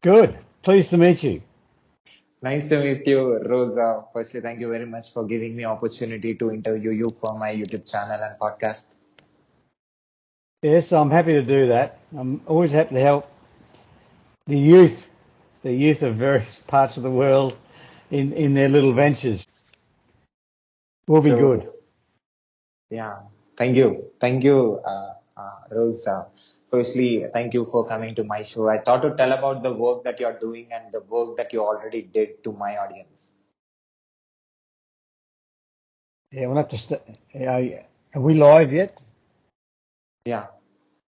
Good. Pleased to meet you. Nice to meet you, Rosa. Firstly, thank you very much for giving me opportunity to interview you for my YouTube channel and podcast. Yes, I'm happy to do that. I'm always happy to help the youth, the youth of various parts of the world in their little ventures. Will be good. So, yeah, thank you, Rosa. Firstly, thank you for coming to my show. I thought to tell about the work that you're doing and the work that you already did to my audience. Yeah, we'll have to. Are we live yet? Yeah.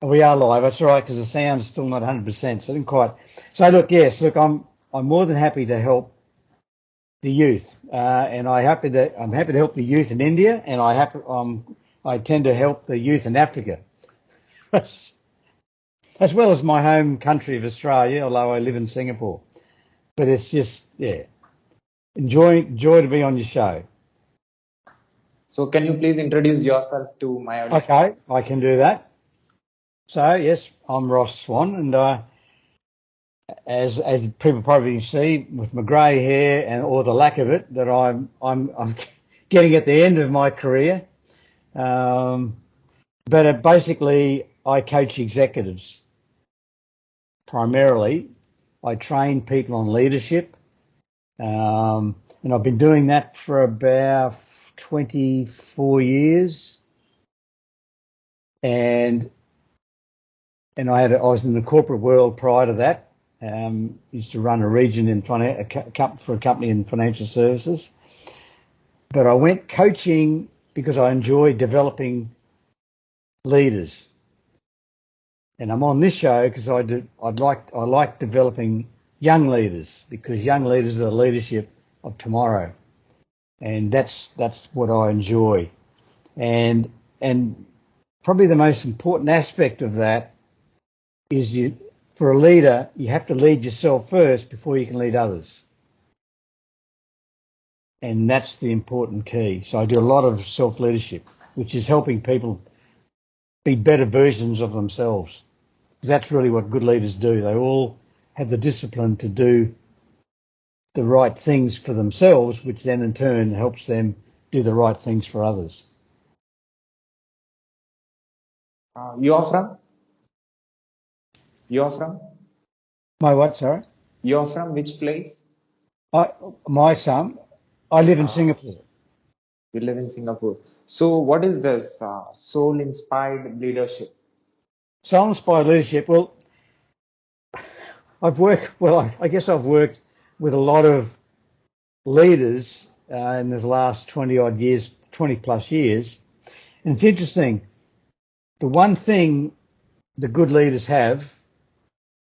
We are live. That's all right because the sound's still not 100%. So I didn't quite. So look, yes, look, I'm more than happy to help the youth, and I'm happy to help the youth in India, and I tend to help the youth in Africa. As well as my home country of Australia, although I live in Singapore. But it's just, yeah, joy to be on your show. So, can you please introduce yourself to my audience? Okay, I can do that. So yes, I'm Ross Swan, and as people probably see with my grey hair and or the lack of it, that I'm getting at the end of my career. But basically, I coach executives primarily. I train people on leadership. And I've been doing that for about 24 years. And I was in the corporate world prior to that. Used to run a region in for a company in financial services. But I went coaching because I enjoy developing leaders. And I'm on this show because I like developing young leaders because young leaders are the leadership of tomorrow. And that's what I enjoy. And probably the most important aspect of that is for a leader, you have to lead yourself first before you can lead others. And that's the important key. So I do a lot of self-leadership, which is helping people be better versions of themselves. Because that's really what good leaders do. They all have the discipline to do the right things for themselves, which then in turn helps them do the right things for others. You are from? You are from? My what, sorry? You are from which place? I, my son, I live in Uh, Singapore. you live in Singapore. So, what is this soul-inspired leadership? Soul-inspired leadership. Well, I guess I've worked with a lot of leaders in the last 20 odd years, 20 plus years. And it's interesting. The one thing the good leaders have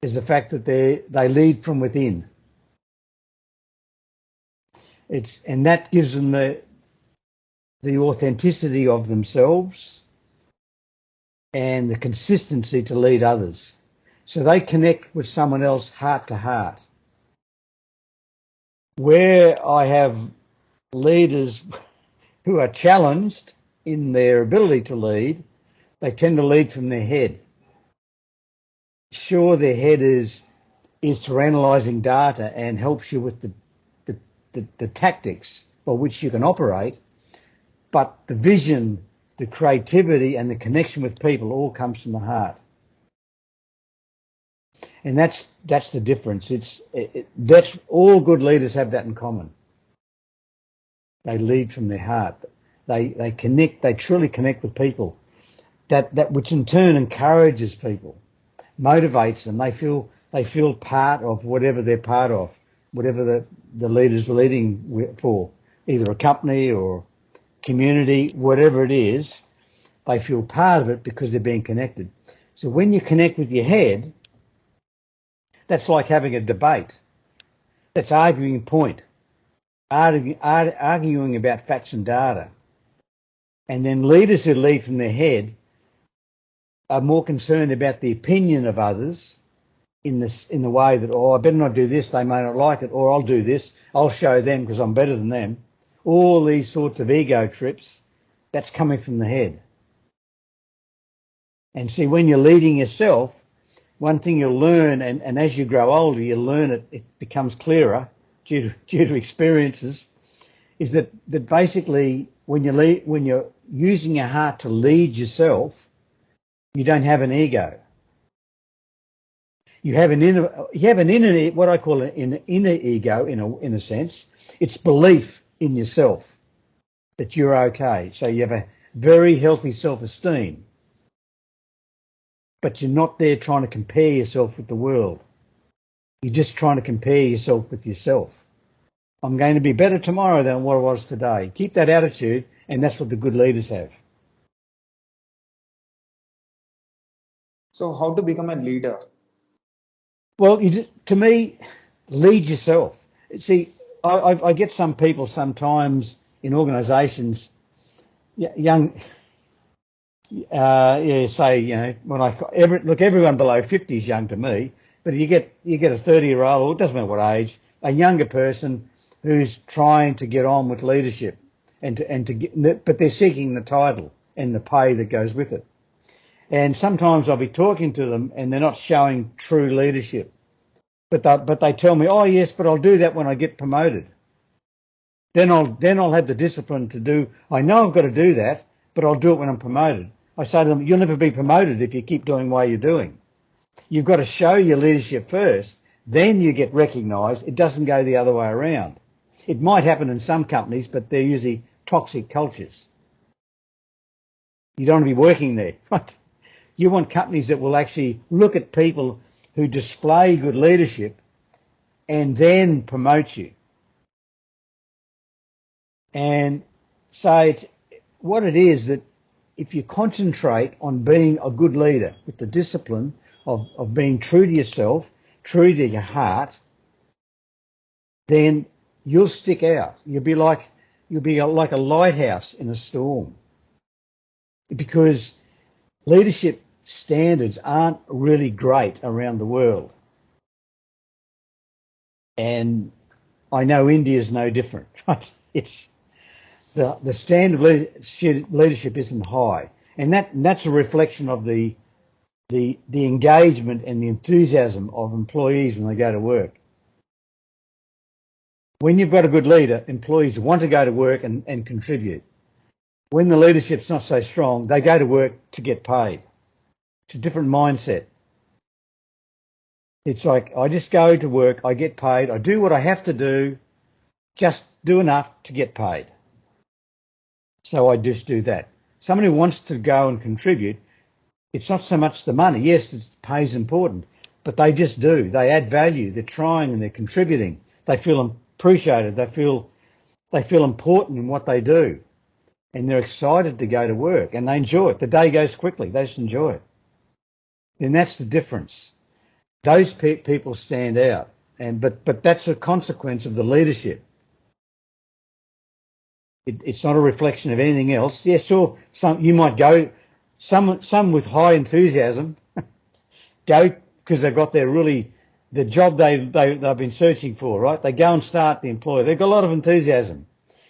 is the fact that they lead from within. And that gives them the authenticity of themselves and the consistency to lead others. So they connect with someone else heart to heart. Where I have leaders who are challenged in their ability to lead, they tend to lead from their head. Sure, their head is to analysing data and helps you with the tactics by which you can operate, but the vision, the creativity, and the connection with people all comes from the heart. And that's the difference. That's all good leaders have that in common. They lead from their heart. They connect. They truly connect with people. That which in turn encourages people, motivates them. They feel part of whatever they're part of, whatever the leader's leading for, either a company or community, whatever it is. They feel part of it because they're being connected. So when you connect with your head, that's like having a debate. That's arguing point, arguing about facts and data. And then leaders who lead from their head are more concerned about the opinion of others in the way that, oh, I better not do this, they may not like it, or I'll do this, I'll show them because I'm better than them. All these sorts of ego trips, that's coming from the head. And see, when you're leading yourself, one thing you'll learn, and as you grow older, you learn it becomes clearer due to experiences, is that basically when you're using your heart to lead yourself, you don't have an ego. You have an inner, what I call an inner ego in a sense. It's belief in yourself that you're okay. So you have a very healthy self-esteem, but you're not there trying to compare yourself with the world. You're just trying to compare yourself with yourself. I'm going to be better tomorrow than what I was today. Keep that attitude, and that's what the good leaders have. So how to become a leader? Well, to me, lead yourself. See, I get some people sometimes in organisations, young, say, everyone below 50 is young to me, but you get a 30-year-old, it doesn't matter what age, a younger person who's trying to get on with leadership, but they're seeking the title and the pay that goes with it. And sometimes I'll be talking to them and they're not showing true leadership. But they tell me, oh yes, but I'll do that when I get promoted. Then I'll have the discipline to do, I know I've got to do that, but I'll do it when I'm promoted. I say to them, you'll never be promoted if you keep doing what you're doing. You've got to show your leadership first, then you get recognised. It doesn't go the other way around. It might happen in some companies, but they're usually toxic cultures. You don't want to be working there. You want companies that will actually look at people who display good leadership and then promote you. And so what it is that if you concentrate on being a good leader with the discipline of being true to yourself, true to your heart, then you'll stick out. You'll be like a lighthouse in a storm. Because leadership standards aren't really great around the world. And I know India's no different, right? It's the standard of leadership isn't high. And that's a reflection of the engagement and the enthusiasm of employees when they go to work. When you've got a good leader, employees want to go to work and contribute. When the leadership's not so strong, they go to work to get paid. It's a different mindset. It's like, I just go to work, I get paid, I do what I have to do, just do enough to get paid. So I just do that. Someone who wants to go and contribute, it's not so much the money. Yes, pay is important, but they just do. They add value. They're trying and they're contributing. They feel appreciated. They feel important in what they do. And they're excited to go to work and they enjoy it. The day goes quickly. They just enjoy it. And that's the difference. Those people stand out. But that's a consequence of the leadership. It's not a reflection of anything else. Yes, sure, you might go, some with high enthusiasm go because they've got the job they've been searching for, right? They go and start the employer. They've got a lot of enthusiasm.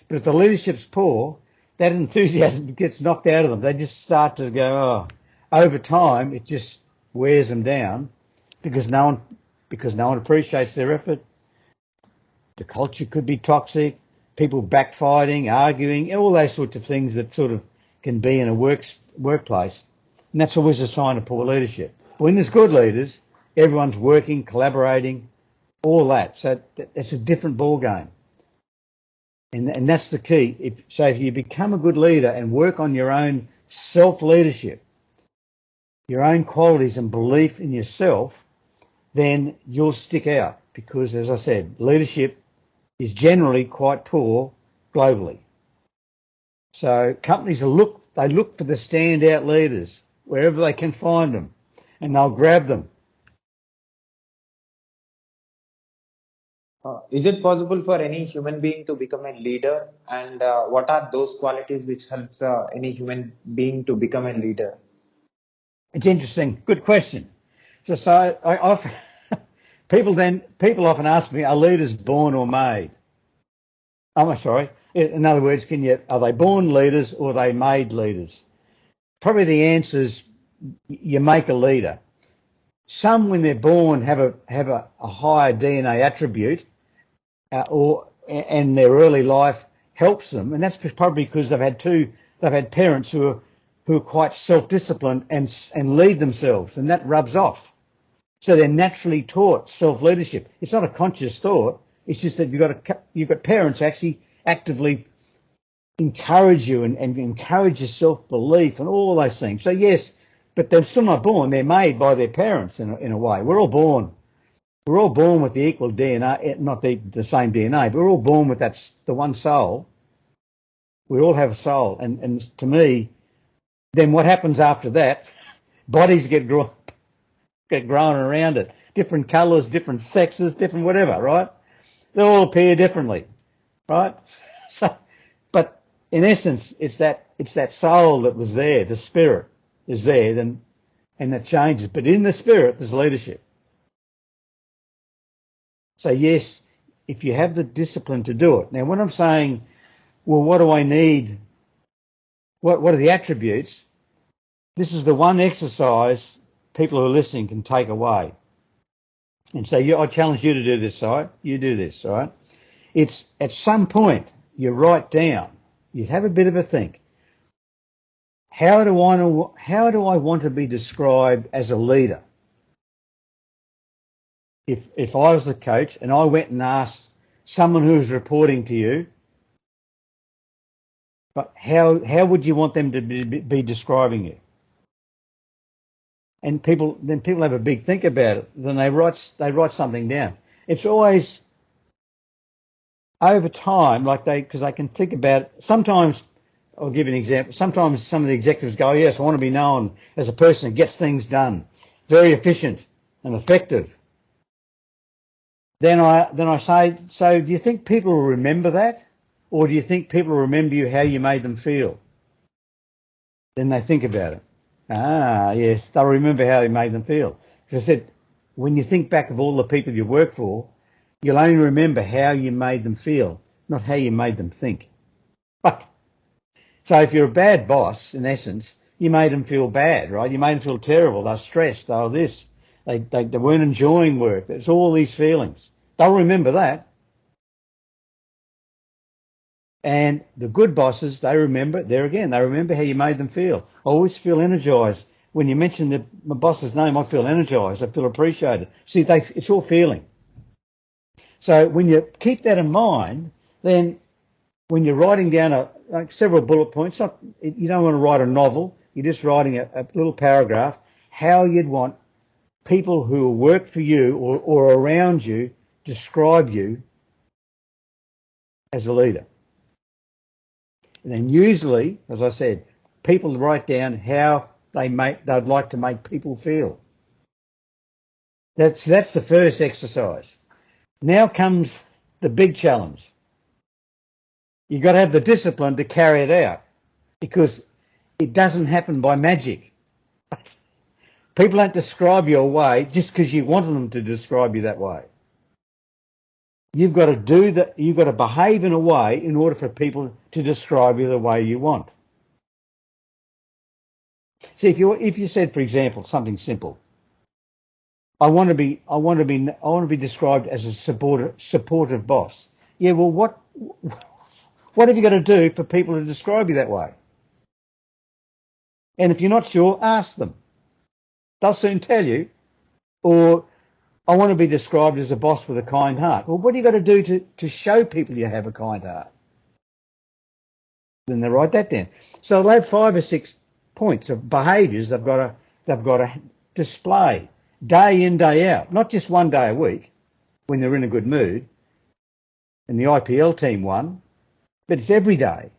But if the leadership's poor, that enthusiasm gets knocked out of them. They just start to go, over time, it just wears them down because no one appreciates their effort. The culture could be toxic. People backfighting, arguing, all those sorts of things that sort of can be in a workplace. And that's always a sign of poor leadership. But when there's good leaders, everyone's working, collaborating, all that. So it's a different ball game. And that's the key. If you become a good leader and work on your own self-leadership, your own qualities and belief in yourself, then you'll stick out. Because, as I said, leadership is generally quite poor globally. So companies look for the standout leaders wherever they can find them, and they'll grab them. Is it possible for any human being to become a leader? And what are those qualities which helps any human being to become a leader? It's interesting. Good question. So I often, people often ask me, are leaders born or made? I'm sorry. In other words, are they born leaders or are they made leaders? Probably the answer is you make a leader. Some, when they're born, have a higher DNA attribute, and their early life helps them, and that's probably because they've had parents who are quite self-disciplined and lead themselves, and that rubs off. So they're naturally taught self-leadership. It's not a conscious thought. It's just that you've got parents actually actively encourage you and encourage your self-belief and all those things. So yes, but they're still not born. They're made by their parents in a way. We're all born with the equal DNA, not the same DNA, but we're all born with the one soul. We all have a soul. And to me, then what happens after that, bodies get grown around it. Different colours, different sexes, different whatever, right? They all appear differently, right? So, but in essence, it's that soul that was there, the spirit is there, and that changes. But in the spirit, there's leadership. So yes, if you have the discipline to do it. Now, when I'm saying, well, what do I need? What are the attributes? This is the one exercise people who are listening can take away. And so I challenge you to do this, Si. You do this, all right? It's at some point you write down, you have a bit of a think. How do I want to be described as a leader? If I was the coach and I went and asked someone who's reporting to you, but how would you want them to be describing you? And people have a big think about it. Then they write something down. It's always over time, because they can think about it. Sometimes, I'll give you an example. Sometimes some of the executives go, yes, I want to be known as a person who gets things done, very efficient and effective. Then I say, so do you think people will remember that? Or do you think people will remember you how you made them feel? Then they think about it. Yes, they'll remember how you made them feel. Because I said, when you think back of all the people you work for, you'll only remember how you made them feel, not how you made them think. But so if you're a bad boss, in essence, you made them feel bad, right? You made them feel terrible. They're stressed. They're this. They weren't enjoying work. It's all these feelings. They'll remember that. And the good bosses, they remember how you made them feel. I always feel energized. When you mention my boss's name, I feel energized. I feel appreciated. See, it's all feeling. So when you keep that in mind, then when you're writing down several bullet points, you don't want to write a novel. You're just writing a little paragraph, how you'd want people who work for you or around you describe you as a leader. And then usually, as I said, people write down how they'd like to make people feel. That's the first exercise. Now comes the big challenge. You've got to have the discipline to carry it out, because it doesn't happen by magic. People don't describe you a way just because you want them to describe you that way. You've got to do that. You've got to behave in a way in order for people to describe you the way you want. See, if you said, for example, something simple, I want to be described as a supportive boss. Yeah, well, what have you got to do for people to describe you that way? And if you're not sure, ask them. They'll soon tell you. Or, I want to be described as a boss with a kind heart. Well, what do you got to do to show people you have a kind heart? Then they write that down. So they'll have 5 or 6 points of behaviours they've got to display day in, day out. Not just one day a week when they're in a good mood and the IPL team won, but it's every day.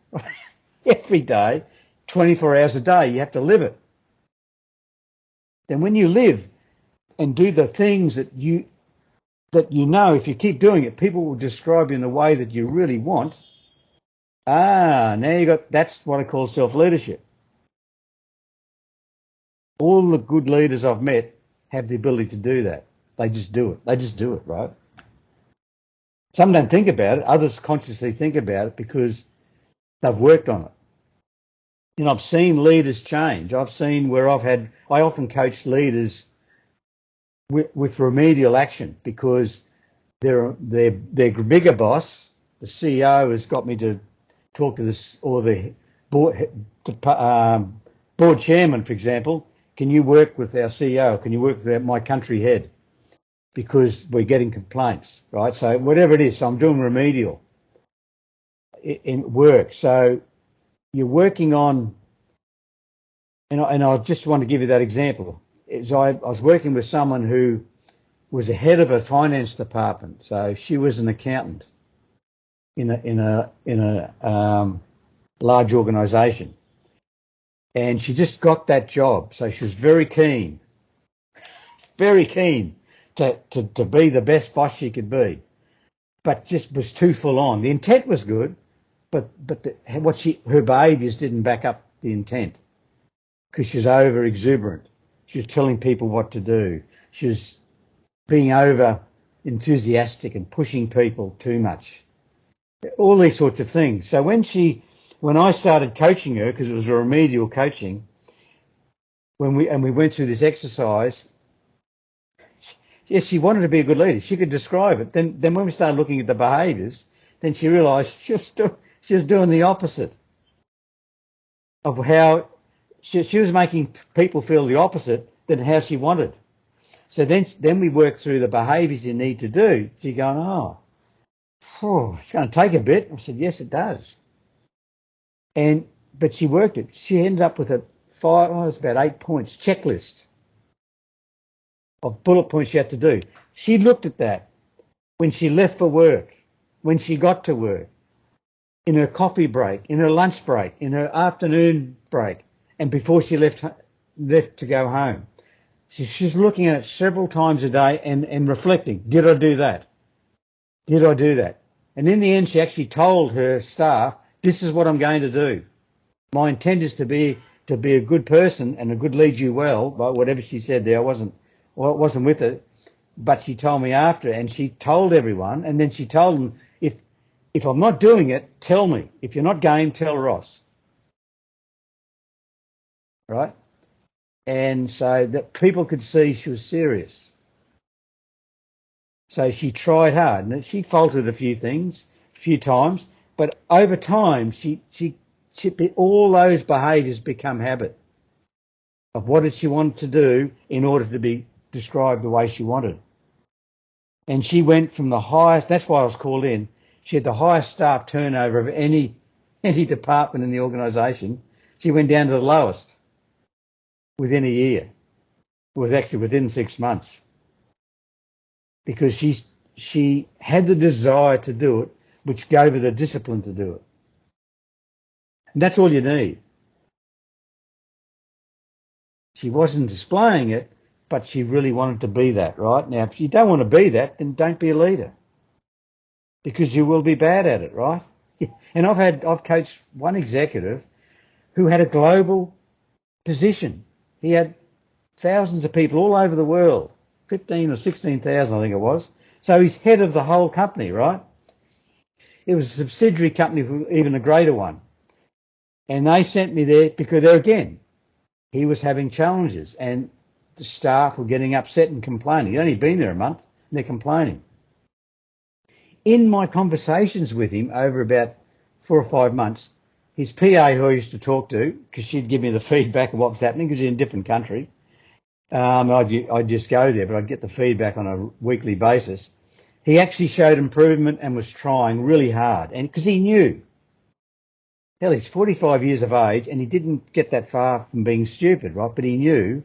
Every day, 24 hours a day. You have to live it. Then when you live and do the things that you know, if you keep doing it, people will describe you in the way that you really want. Now that's what I call self-leadership. All the good leaders I've met have the ability to do that. They just do it. They just do it, right? Some don't think about it. Others consciously think about it because they've worked on it. I've seen leaders change. I've seen where I often coach leaders with remedial action, because their bigger boss, the CEO, has got me to talk to this, or the board chairman, for example. Can you work with our CEO? Can you work with my country head? Because we're getting complaints, right? So whatever it is, so I'm doing remedial in work. So you're working on, and I just want to give you that example. I was working with someone who was the head of a finance department. So she was an accountant in a large organisation, and she just got that job. So she was very keen to be the best boss she could be, but just was too full on. The intent was good, but her behaviours didn't back up the intent, because she was over exuberant. She was telling people what to do. She was being over enthusiastic and pushing people too much. All these sorts of things. So when I started coaching her, because it was a remedial coaching, when we went through this exercise, yes, she wanted to be a good leader. She could describe it. Then when we started looking at the behaviours, then she realised she was doing the opposite of how she was making people feel the opposite than how she wanted. So then we worked through the behaviours you need to do. So you're going, it's going to take a bit. I said, yes, it does. But she worked it. She ended up with it was about 8 points checklist of bullet points she had to do. She looked at that when she left for work, when she got to work, in her coffee break, in her lunch break, in her afternoon break, and before she left to go home. She's looking at it several times a day and reflecting. Did I do that? Did I do that? And in the end, she actually told her staff, this is what I'm going to do. My intent is to be a good person and a good lead you well, but whatever she said there, I wasn't with it, but she told me after, and she told everyone, and then she told them, if I'm not doing it, tell me. If you're not game, tell Ross. Right? And so that people could see she was serious. So she tried hard, and she faltered a few times, but over time, she all those behaviours become habit of what did she want to do in order to be described the way she wanted. And she went from the highest, that's why I was called in, she had the highest staff turnover of any department in the organisation. She went down to the lowest within a year. It was actually within 6 months. Because she had the desire to do it, which gave her the discipline to do it. And that's all you need. She wasn't displaying it, but she really wanted to be that, right? Now, if you don't want to be that, then don't be a leader, because you will be bad at it, right? And I've coached one executive who had a global position. He had thousands of people all over the world, 15 or 16,000, I think it was. So he's head of the whole company, right? It was a subsidiary company for even a greater one. And they sent me there because there again, he was having challenges and the staff were getting upset and complaining. He'd only been there a month and they're complaining. In my conversations with him over about 4 or 5 months, his PA, who I used to talk to, because she'd give me the feedback of what was happening, because he's in a different country, I'd just go there, but I'd get the feedback on a weekly basis. He actually showed improvement and was trying really hard, and because he knew. Hell, he's 45 years of age, and he didn't get that far from being stupid, right? But he knew,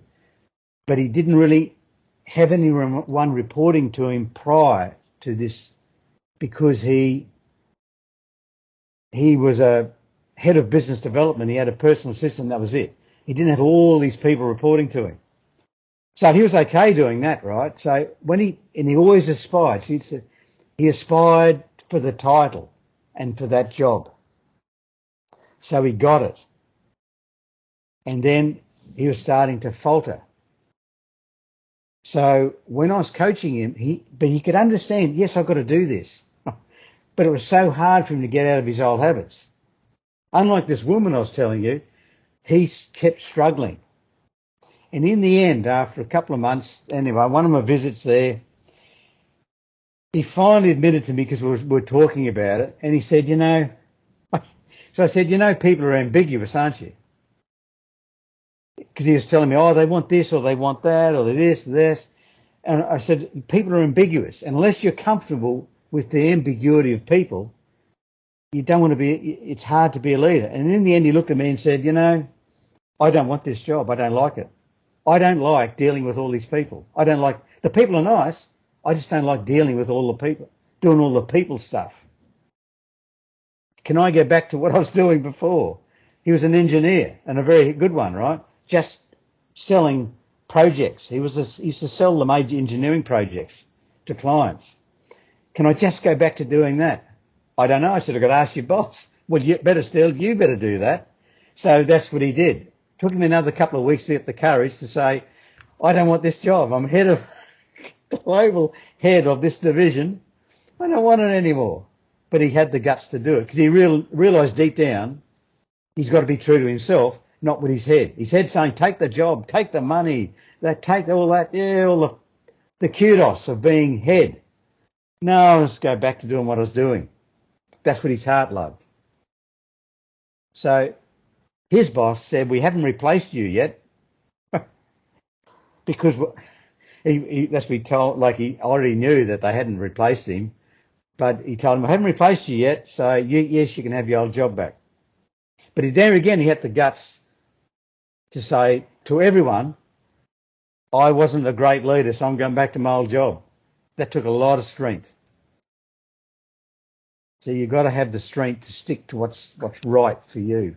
but he didn't really have anyone reporting to him prior to this, because he was a head of business development. He had a personal assistant, that was it. He didn't have all these people reporting to him. So he was okay doing that, right? So he always aspired. He aspired for the title and for that job. So he got it. And then he was starting to falter. So when I was coaching him, he could understand, yes, I've got to do this. But it was so hard for him to get out of his old habits. Unlike this woman I was telling you, he kept struggling. And in the end, after a couple of months, anyway, one of my visits there, he finally admitted to me, because we were talking about it, and he said, so I said, people are ambiguous, aren't you? Because he was telling me, oh, they want this or they want that or this. And I said, people are ambiguous. Unless you're comfortable with the ambiguity of people, you don't want to be, it's hard to be a leader. And in the end, he looked at me and said, I don't want this job. I don't like it. I don't like dealing with all these people. I don't like, the people are nice. I just don't like dealing with all the people, doing all the people stuff. Can I go back to what I was doing before? He was an engineer, and a very good one, right? Just selling projects. He used to sell the major engineering projects to clients. Can I just go back to doing that? I don't know. I said, I've got to ask your boss. Well, you better do that. So that's what he did. Took him another couple of weeks to get the courage to say, I don't want this job. I'm global head of this division. I don't want it anymore. But he had the guts to do it, because he realised deep down he's got to be true to himself, not with his head. His head's saying, take the job, take the money, take all that, all the kudos of being head. No, let's go back to doing what I was doing. That's what his heart loved. So his boss said, we haven't replaced you yet. Because that's what he told, like he already knew that they hadn't replaced him. But he told him, I haven't replaced you yet, so yes, you can have your old job back. But there again, he had the guts to say to everyone, I wasn't a great leader, so I'm going back to my old job. That took a lot of strength. So you've got to have the strength to stick to what's right for you.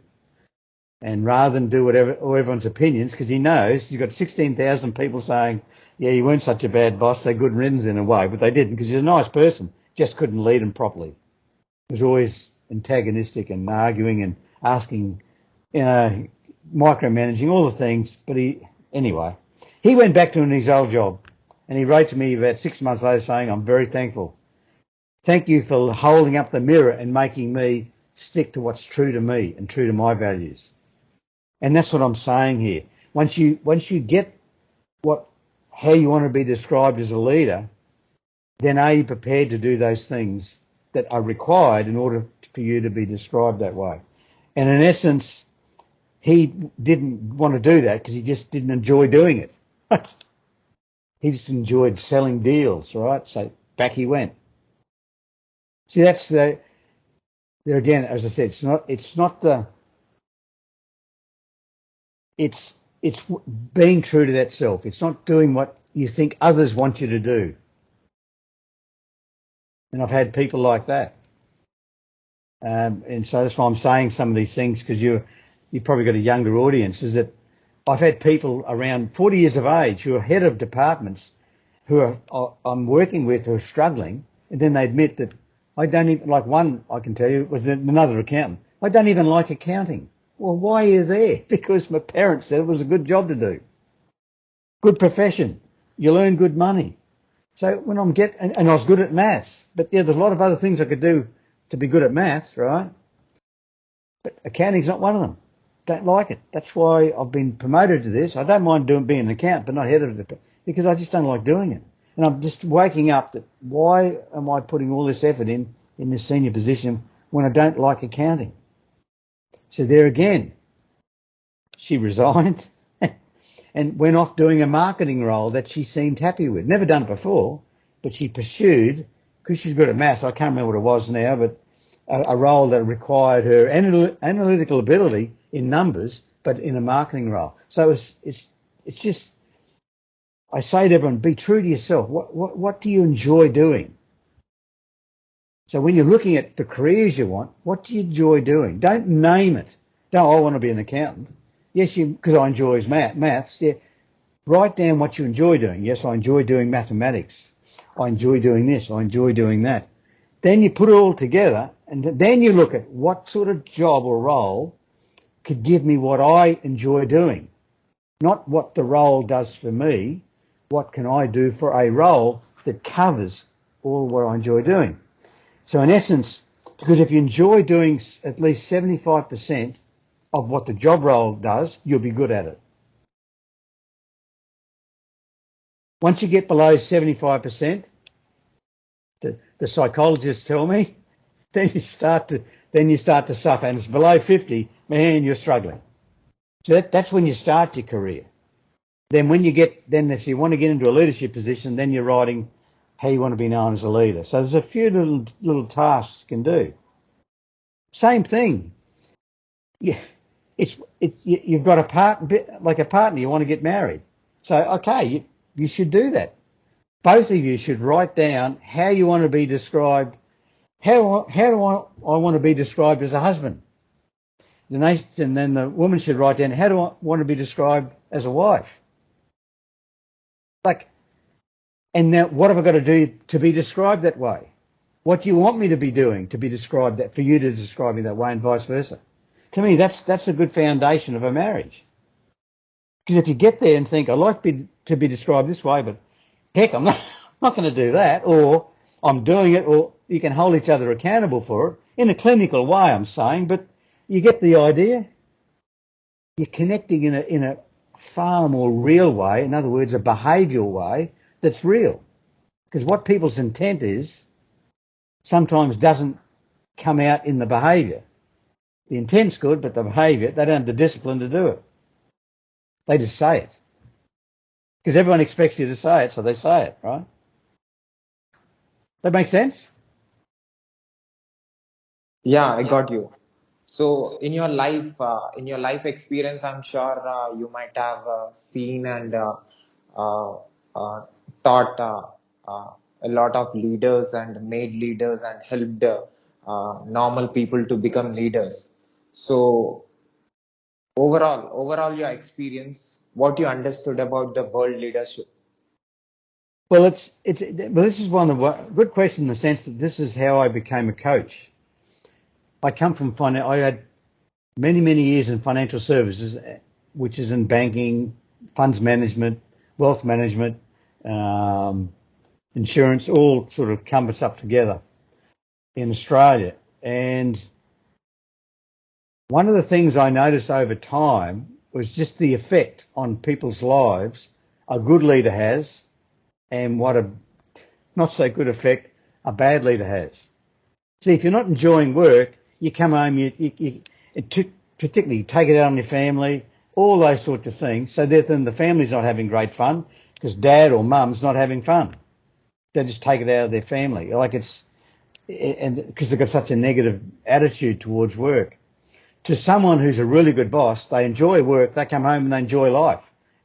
And rather than do everyone's opinions, because he knows he's got 16,000 people saying, yeah, you weren't such a bad boss, they're good riddance in a way, but they didn't, because he's a nice person, just couldn't lead them properly. He was always antagonistic and arguing and asking, micromanaging, all the things. But he went back to his old job, and he wrote to me about 6 months later saying, I'm very thankful. Thank you for holding up the mirror and making me stick to what's true to me and true to my values. And that's what I'm saying here. Once you get how you want to be described as a leader, then are you prepared to do those things that are required in order for you to be described that way? And in essence, he didn't want to do that because he just didn't enjoy doing it. He just enjoyed selling deals, right? So back he went. See, that's there again, as I said, it's being true to that self. It's not doing what you think others want you to do. And I've had people like that. And so that's why I'm saying some of these things, because you've probably got a younger audience, is that I've had people around 40 years of age who are head of departments who I'm working with who are struggling, and then they admit that I don't even, like one I can tell you was another accountant, I don't even like accounting. Well, why are you there? Because my parents said it was a good job to do. Good profession. You'll earn good money. So when and I was good at maths, but yeah, there's a lot of other things I could do to be good at maths, right? But accounting's not one of them. Don't like it. That's why I've been promoted to this. I don't mind being an accountant, but not head of it, because I just don't like doing it. And I'm just waking up that why am I putting all this effort in this senior position when I don't like accounting? So there again, she resigned and went off doing a marketing role that she seemed happy with. Never done it before, but she pursued, because she's good at maths, I can't remember what it was now, but a role that required her analytical ability in numbers, but in a marketing role. So it's just, I say to everyone, be true to yourself. What do you enjoy doing? So when you're looking at the careers you want, what do you enjoy doing? Don't name it. Don't, I want to be an accountant. Yes, because I enjoy maths. Yeah. Write down what you enjoy doing. Yes, I enjoy doing mathematics. I enjoy doing this. I enjoy doing that. Then you put it all together, and then you look at what sort of job or role could give me what I enjoy doing. Not what the role does for me. What can I do for a role that covers all what I enjoy doing? So in essence, because if you enjoy doing at least 75% of what the job role does, you'll be good at it. Once you get below 75%, the psychologists tell me, then you start to suffer. And it's below 50, man, you're struggling. So that's when you start your career. Then if you want to get into a leadership position, then you're writing how you want to be known as a leader. So there's a few little tasks you can do. Same thing. Yeah, you've got a partner, you want to get married. So, okay, you should do that. Both of you should write down how you want to be described. How do I want to be described as a husband? And then the woman should write down, how do I want to be described as a wife? And now what have I got to do to be described that way? What do you want me to be doing to be described that, for you to describe me that way, and vice versa? To me, that's a good foundation of a marriage. Because if you get there and think, I like to be described this way, but heck, I'm not going to do that, or I'm doing it, or you can hold each other accountable for it in a clinical way, I'm saying, but you get the idea. You're connecting in a far more real way, in other words, a behavioural way that's real. Because what people's intent is sometimes doesn't come out in the behaviour. The intent's good, but the behaviour, they don't have the discipline to do it. They just say it. Because everyone expects you to say it, so they say it, right? That makes sense? Yeah, I got you. So in your life experience, I'm sure you might have seen and uh, taught a lot of leaders and made leaders and helped normal people to become leaders. So overall your experience, what you understood about the world leadership. Well, this is good question in the sense that this is how I became a coach. I come from I had many years in financial services, which is in banking, funds management, wealth management, insurance, all sort of compass up together in Australia. And one of the things I noticed over time was just the effect on people's lives a good leader has, and what a not so good effect a bad leader has. See, if you're not enjoying work, you come home, particularly take it out on your family, all those sorts of things. So then the family's not having great fun because dad or mum's not having fun. They just take it out of their family, because they've got such a negative attitude towards work. To someone who's a really good boss, they enjoy work, they come home and they enjoy life.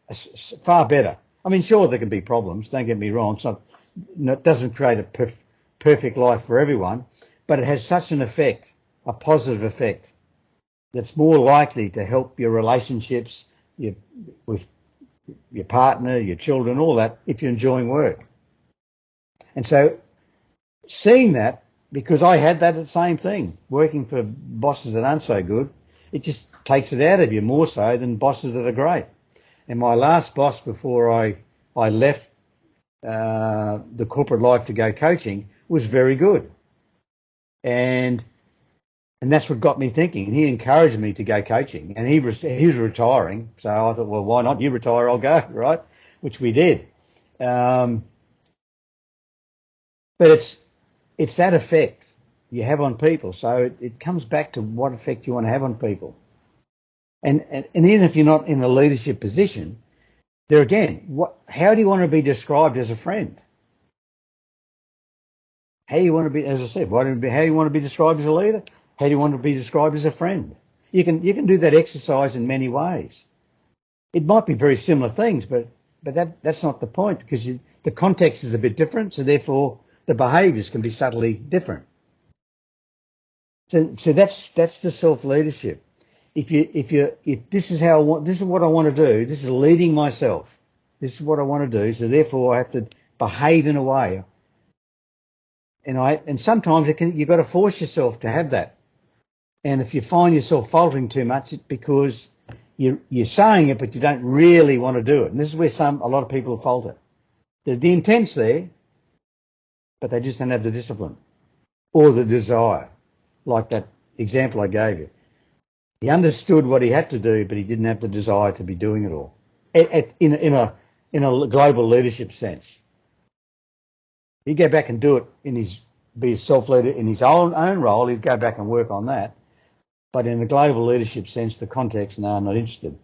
It's far better. I mean, sure, there can be problems, don't get me wrong. It doesn't create a perfect life for everyone, but it has such an effect, a positive effect, that's more likely to help your relationships with your partner, your children, all that, if you're enjoying work. And so seeing that, because I had that same thing, working for bosses that aren't so good, it just takes it out of you more so than bosses that are great. And my last boss before I left the corporate life to go coaching was very good. And that's what got me thinking. And he encouraged me to go coaching. And he was retiring. So I thought, well, why not? You retire, I'll go, right? Which we did. But it's that effect you have on people. So it comes back to what effect you want to have on people. And even if you're not in a leadership position, there again, how do you want to be described as a friend? How you want to be, as I said, how you want to be described as a leader? How do you want to be described as a friend? You can do that exercise in many ways. It might be very similar things, but that's not the point, because the context is a bit different, so therefore the behaviours can be subtly different. So that's the self-leadership. If this is what I want to do, this is leading myself. This is what I want to do, so therefore I have to behave in a way. And sometimes you've got to force yourself to have that. And if you find yourself faltering too much, it's because you're saying it, but you don't really want to do it. And this is where a lot of people falter. The intent's there, but they just don't have the discipline or the desire. Like that example I gave you. He understood what he had to do, but he didn't have the desire to be doing it all. In in a global leadership sense. He'd go back and do it be a self-leader in his own role. He'd go back and work on that. But in a global leadership sense, the context, no, I'm not interested.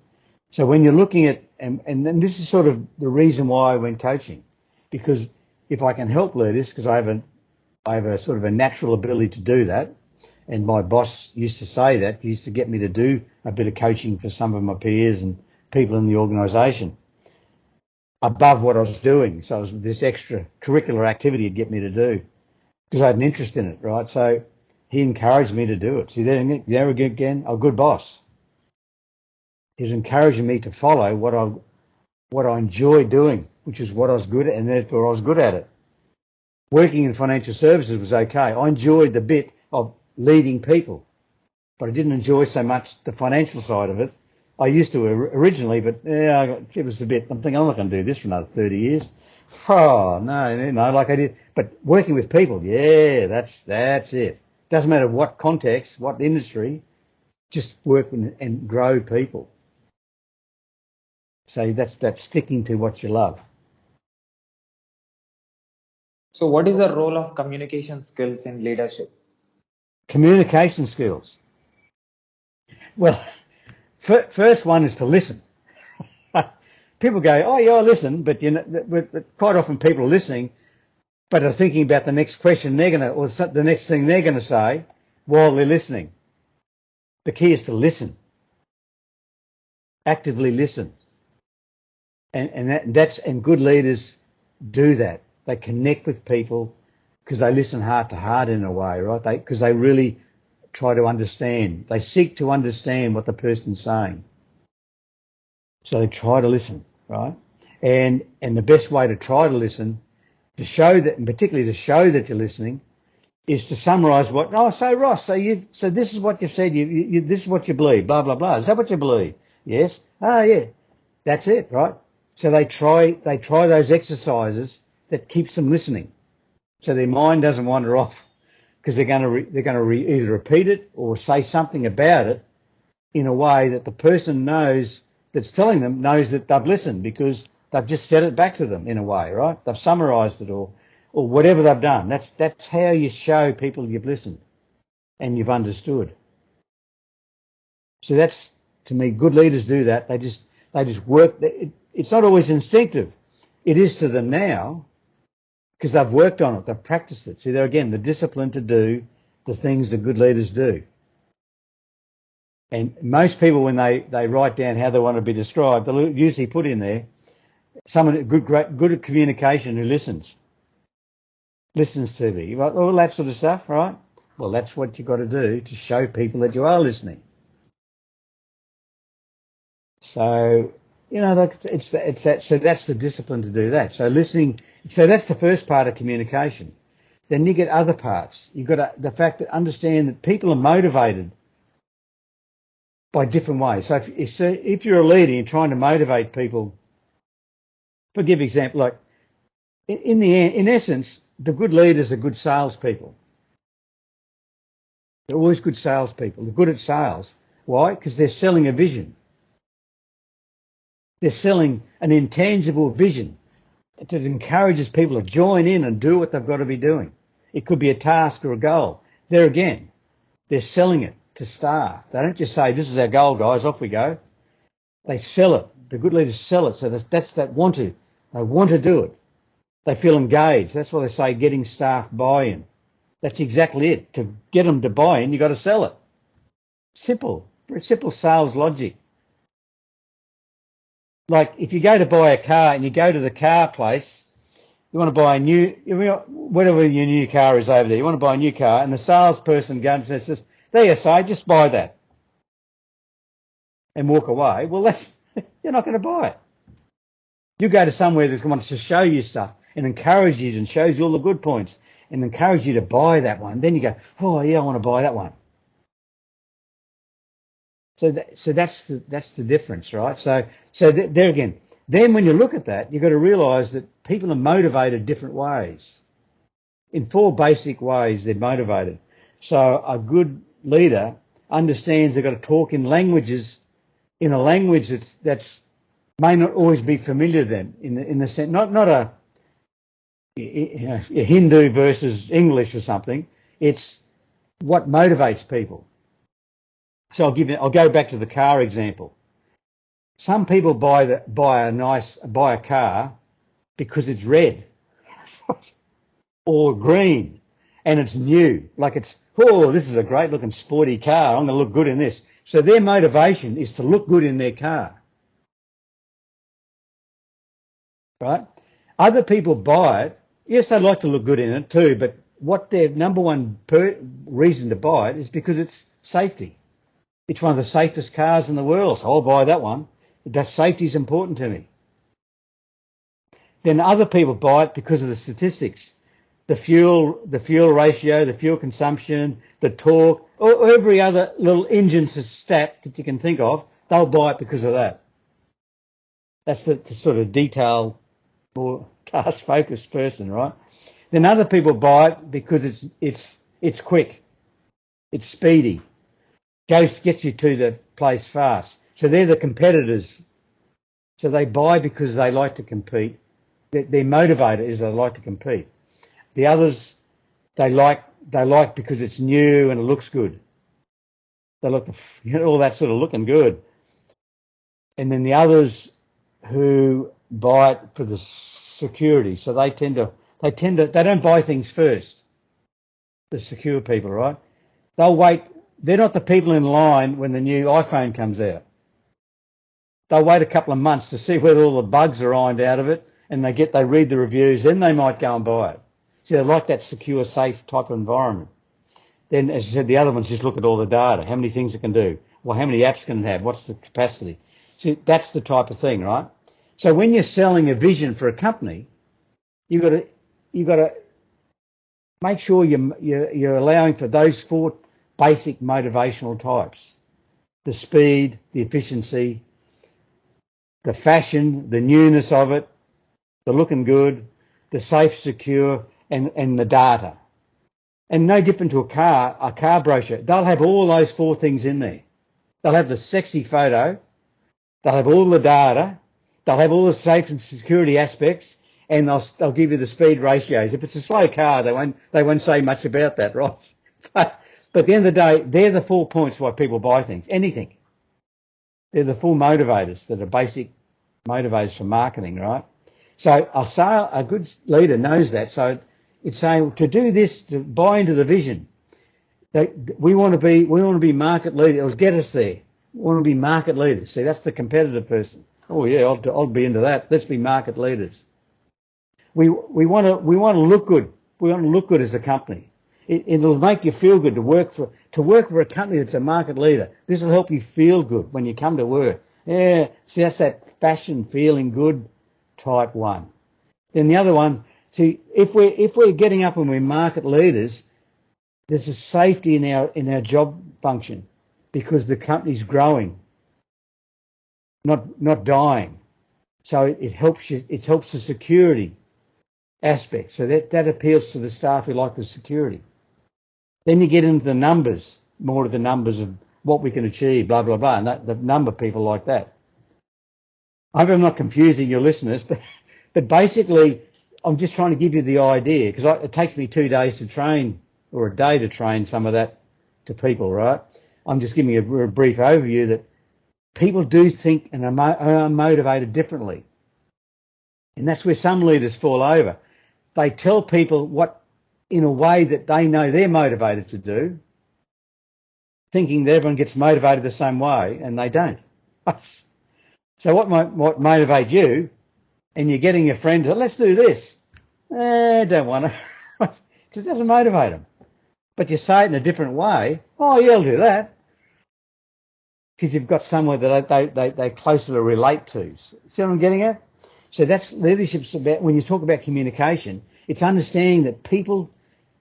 So when you're looking at, and then this is sort of the reason why I went coaching, because if I can help leaders, because I have a sort of a natural ability to do that, and my boss used to say that, he used to get me to do a bit of coaching for some of my peers and people in the organisation above what I was doing. So it was this extra curricular activity he'd get me to do because I had an interest in it, right? So he encouraged me to do it. See, there again, a good boss. He's encouraging me to follow what I enjoy doing, which is what I was good at, and therefore I was good at it. Working in financial services was okay. I enjoyed the bit of leading people, but I didn't enjoy so much the financial side of it. I used to originally, but it was a bit, I'm thinking I'm not going to do this for another 30 years. Oh, no, like I did. But working with people, yeah, that's it. Doesn't matter what context, what industry, just work and grow people. So that's sticking to what you love. So what is the role of communication skills in leadership? Communication skills. Well, first one is to listen. People go, oh yeah, I listen, but quite often people are listening, but are thinking about the next question or the next thing they're going to say while they're listening. The key is to listen. Actively listen. And good leaders do that. They connect with people because they listen heart to heart in a way, right? Because they really try to understand. They seek to understand what the person's saying. So they try to listen, right? And the best way to try to listen, to show that, and particularly to show that you're listening, is to summarise so Ross, so this is what you've said, this is what you believe, blah, blah, blah. Is that what you believe? Yes. Yeah. That's it, right? So they try those exercises that keeps them listening. So their mind doesn't wander off because they're going to either repeat it or say something about it in a way that the person that's telling them knows that they've listened because they've just said it back to them in a way, right? They've summarised it or whatever they've done. That's how you show people you've listened and you've understood. So that's, to me, good leaders do that. They just work. It's not always instinctive. It is to them now because they've worked on it. They've practiced it. See, there again, the discipline to do the things that good leaders do. And most people, when they write down how they want to be described, they'll usually put in there someone good at communication who listens to me, right? All that sort of stuff, right? Well, that's what you've got to do to show people that you are listening. So, it's that. So that's the discipline to do that. So listening. So that's the first part of communication. Then you get other parts. You've got the fact that understand that people are motivated by different ways. So if you're a leader, you're trying to motivate people. For give example, like in essence, the good leaders are good salespeople. They're always good salespeople. They're good at sales. Why? Because they're selling a vision. They're selling an intangible vision that encourages people to join in and do what they've got to be doing. It could be a task or a goal. There again, they're selling it to staff. They don't just say, this is our goal, guys, off we go. They sell it. The good leaders sell it. So that's that want to. They want to do it. They feel engaged. That's why they say getting staff buy-in. That's exactly it. To get them to buy in, you've got to sell it. Simple. Very simple sales logic. Like if you go to buy a car and you go to the car place, you want to buy whatever your new car is over there, you want to buy a new car, and the salesperson goes and says, there you say, just buy that. And walk away. Well, you're not going to buy it. You go to somewhere that wants to show you stuff and encourage you and shows you all the good points and encourage you to buy that one. Then you go, oh yeah, I want to buy that one. So that's the difference, right? So there again, then when you look at that, you've got to realise that people are motivated different ways. In 4 basic ways they're motivated. So a good leader understands they've got to talk in a language that's may not always be familiar to them in the sense, not a Hindu versus English or something. It's what motivates people. So I'll go back to the car example. Some people buy a car because it's red or green and it's new. Like this is a great looking sporty car. I'm going to look good in this. So their motivation is to look good in their car. Right? Other people buy it. Yes, they like to look good in it too, but what their number one reason to buy it is because it's safety. It's one of the safest cars in the world, so I'll buy that one. That safety is important to me. Then other people buy it because of the statistics, the fuel ratio, the fuel consumption, the torque, or every other little engine stat that you can think of. They'll buy it because of that. That's the sort of detail, more task-focused person, right? Then other people buy it because it's quick, it's speedy, gets you to the place fast. So they're the competitors. So they buy because they like to compete. Their motivator is they like to compete. The others, they like because it's new and it looks good. They like all that sort of looking good. And then the others who buy it for the security. So they don't buy things first. The secure people, right? They'll wait. They're not the people in line when the new iPhone comes out. They'll wait a couple of months to see whether all the bugs are ironed out of it, and they read the reviews, then they might go and buy it. So they like that secure, safe type of environment. Then, as I said, the other ones just look at all the data, how many things it can do, well, how many apps can it have, what's the capacity. See, that's the type of thing, right? So when you're selling a vision for a company, you've got to make sure you're allowing for those four basic motivational types: the speed, the efficiency, the fashion, the newness of it, the looking good, the safe, secure, and the data. And no different to a car brochure. They'll have all those four things in there. They'll have the sexy photo, they'll have all the data, they'll have all the safe and security aspects, and they'll give you the speed ratios. If it's a slow car, they won't say much about that, right? But at the end of the day, they're the 4 points why people buy things, anything. They're the 4 motivators that are basic motivators for marketing, right? So a good leader knows that. So it's saying to do this, to buy into the vision. We want to be market leaders. It'll get us there. We want to be market leaders. See, that's the competitive person. Oh yeah, I'll be into that. Let's be market leaders. We want to look good. We want to look good as a company. It'll make you feel good to work for a company that's a market leader. This will help you feel good when you come to work. Yeah, see, that's that fashion feeling good type one. Then the other one, see, if we're getting up and we're market leaders, there's a safety in our job function because the company's growing, not dying. So it helps you. It helps the security aspect. So that appeals to the staff who like the security. Then you get into the numbers, more of the numbers of what we can achieve, blah, blah, blah. And the number of people like that. I hope I'm not confusing your listeners, but basically I'm just trying to give you the idea because it takes me 2 days to train or a day to train some of that to people, right? I'm just giving you a brief overview that people do think and are motivated differently. And that's where some leaders fall over. They tell people what in a way that they know they're motivated to do, thinking that everyone gets motivated the same way, and they don't. So what motivate you, and you're getting your friend to, let's do this. Don't want to. Because it doesn't motivate them. But you say it in a different way. Oh, yeah, I'll do that. Because you've got somewhere that they closer to relate to. See what I'm getting at? So that's leadership's about, when you talk about communication, it's understanding that people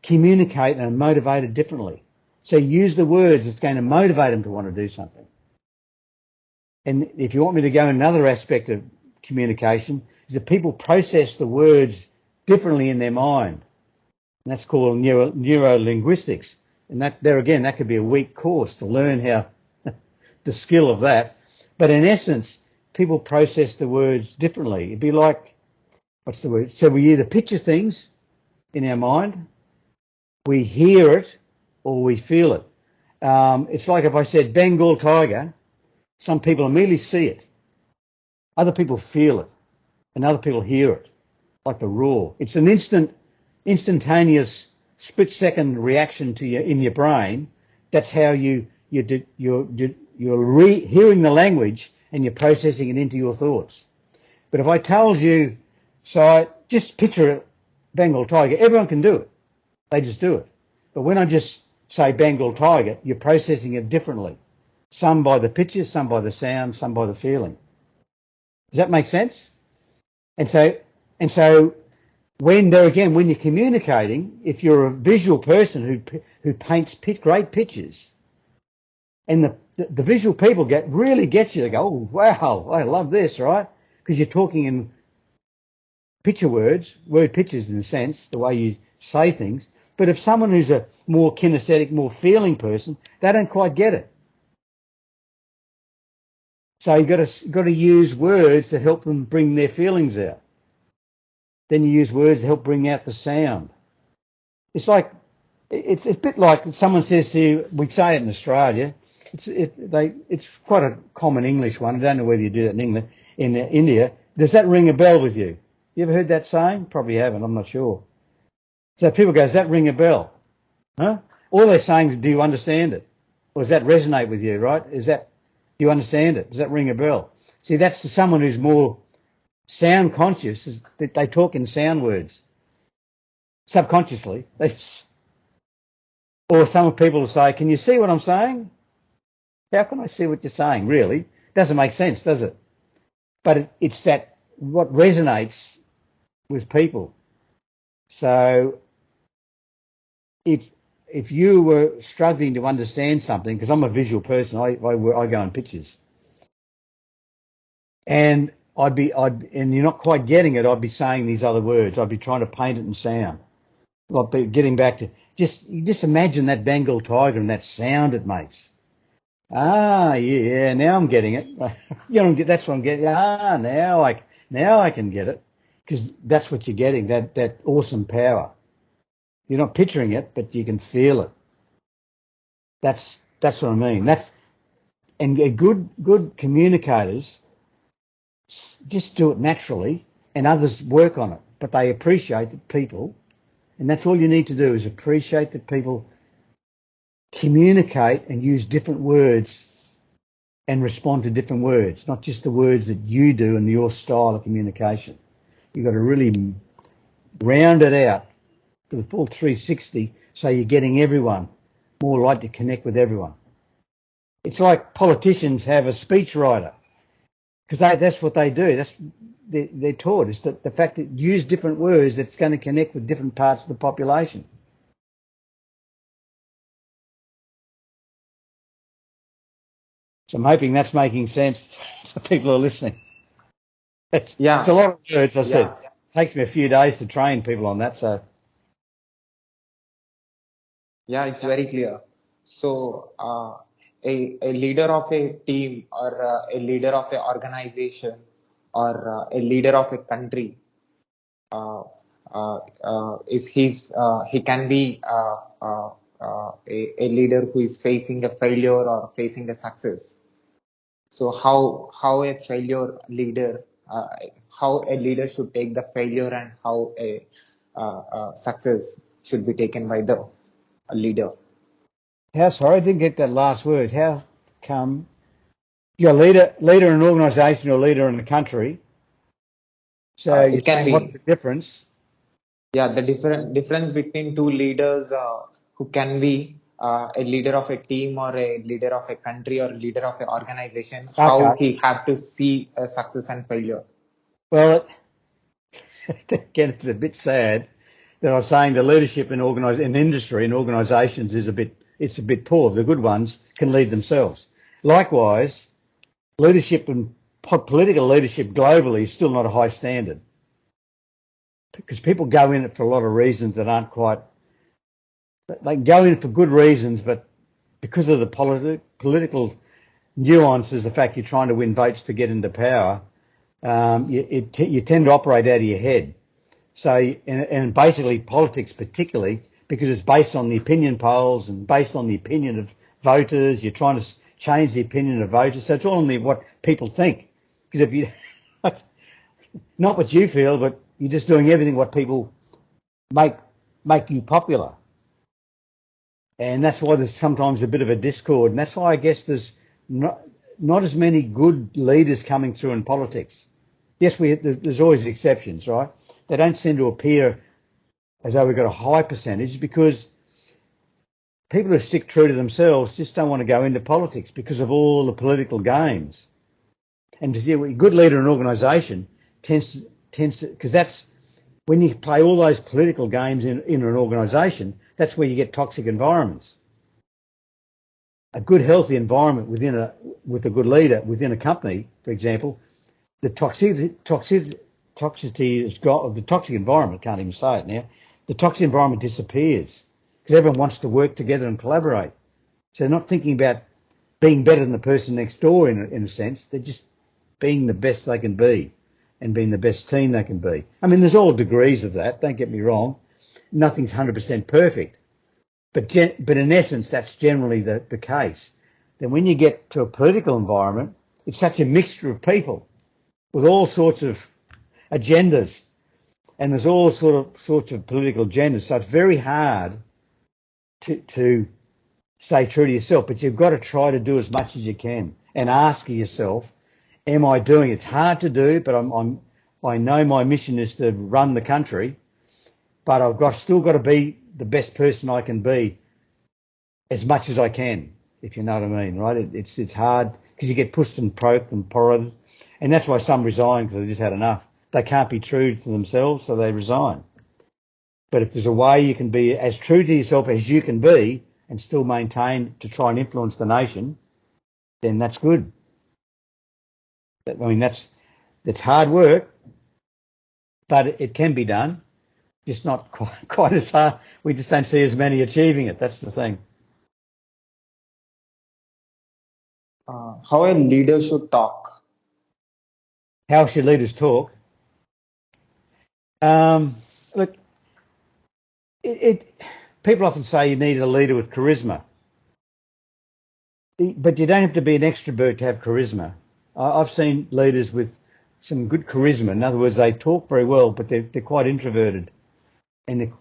communicate and are motivated differently. So use the words that's going to motivate them to want to do something. And if you want me to go in another aspect of communication, is that people process the words differently in their mind. And that's called Neuro Linguistics. And that could be a week course to learn how the skill of that. But in essence, people process the words differently. It'd be like, what's the word? So we either picture things in our mind, we hear it, or we feel it. It's like if I said Bengal tiger, some people immediately see it. Other people feel it, and other people hear it, like the roar. It's an instantaneous, split-second reaction to in your brain. That's how you're hearing the language and you're processing it into your thoughts. But if I told you, so just picture a Bengal tiger, everyone can do it. They just do it. But when I just say Bengal tiger, you're processing it differently. Some by the picture, some by the sound, some by the feeling. Does that make sense? And so when you're communicating, if you're a visual person who paints great pictures, and the visual people really get you, they go, oh wow, I love this, right? Because you're talking in word pictures in a sense, the way you say things. But if someone who's a more kinesthetic, more feeling person, they don't quite get it. So you've got to use words that help them bring their feelings out. Then you use words to help bring out the sound. It's a bit like someone says to you, we say it in Australia, it's quite a common English one. I don't know whether you do that in England, in India. Does that ring a bell with you? You ever heard that saying? Probably haven't, I'm not sure. So people go, does that ring a bell? Huh? All they're saying is, do you understand it? Or does that resonate with you, right? Do you understand it? Does that ring a bell? See, that's to someone who's more sound conscious, is that they talk in sound words. Subconsciously. Or some people will say, can you see what I'm saying? How can I see what you're saying, really? Doesn't make sense, does it? But it's that what resonates with people. So if you were struggling to understand something, because I'm a visual person, I go on pictures, and and you're not quite getting it, I'd be saying these other words. I'd be trying to paint it in sound. Like getting back to just imagine that Bengal tiger and that sound it makes. Ah, yeah, now I'm getting it. That's what I'm getting. Ah, now I can get it, because that's what you're getting, that awesome power. You're not picturing it, but you can feel it. That's what I mean. And good communicators just do it naturally, and others work on it. But they appreciate that people, and that's all you need to do, is appreciate that people communicate and use different words and respond to different words, not just the words that you do in your style of communication. You've got to really round it out to the full 360, so you're getting everyone, more likely to connect with everyone. It's like politicians have a speechwriter, because that's what they do. They're taught, is that the fact that use different words that's going to connect with different parts of the population. So I'm hoping that's making sense to people who are listening. It's a lot of words, I said. It takes me a few days to train people on that, so. Yeah, it's very clear. So, a leader of a team, or a leader of an organization, or a leader of a country, if he can be a leader who is facing a failure or facing a success. So how a failure leader, how a leader should take the failure, and how a success should be taken by the leader. Sorry, I didn't get that last word. How come you're a leader in an organisation or leader in the country? So it can be. What's the difference? Yeah, the difference between two leaders who can be a leader of a team, or a leader of a country, or leader of an organization. Okay. How he have to see a success and failure. Well, again, it's a bit sad that I was saying the leadership in industry and organisations is a bit poor. The good ones can lead themselves. Likewise, leadership and political leadership globally is still not a high standard, because people go in it for a lot of reasons that aren't quite. They go in for good reasons, but because of the political nuance is the fact you're trying to win votes to get into power. You tend to operate out of your head. So, and basically politics particularly, because it's based on the opinion polls and based on the opinion of voters, you're trying to change the opinion of voters. So it's all only what people think. Because if you, not what you feel, but you're just doing everything what people make you popular. And that's why there's sometimes a bit of a discord. And that's why I guess there's not as many good leaders coming through in politics. Yes, there's always exceptions, right? They don't seem to appear as though we've got a high percentage, because people who stick true to themselves just don't want to go into politics because of all the political games. And to see a good leader in an organisation tends to, because that's when you play all those political games in an organisation, that's where you get toxic environments. A good, healthy environment with a good leader within a company, for example, the toxicity has got, the toxic environment, can't even say it now, the toxic environment disappears because everyone wants to work together and collaborate. So they're not thinking about being better than the person next door in a sense. They're just being the best they can be and being the best team they can be. I mean, there's all degrees of that, don't get me wrong. Nothing's 100% perfect. But in essence, that's generally the case. Then when you get to a political environment, it's such a mixture of people with all sorts of agendas, and there's all sorts of political agendas. So it's very hard to stay true to yourself, but you've got to try to do as much as you can and ask yourself, am I doing it? It's hard to do, but I know my mission is to run the country, but I've still got to be the best person I can be as much as I can, if you know what I mean, right? It's hard because you get pushed and poked and prodded, and that's why some resign because they just had enough. They can't be true to themselves, so they resign. But if there's a way you can be as true to yourself as you can be and still maintain to try and influence the nation, then that's good. I mean, that's hard work, but it can be done. Just not quite as hard. We just don't see as many achieving it. That's the thing. How a leader should talk. How should leaders talk? Look, people often say you need a leader with charisma, but you don't have to be an extrovert to have charisma. I've seen leaders with some good charisma. In other words, they talk very well, but they're quite introverted, and they're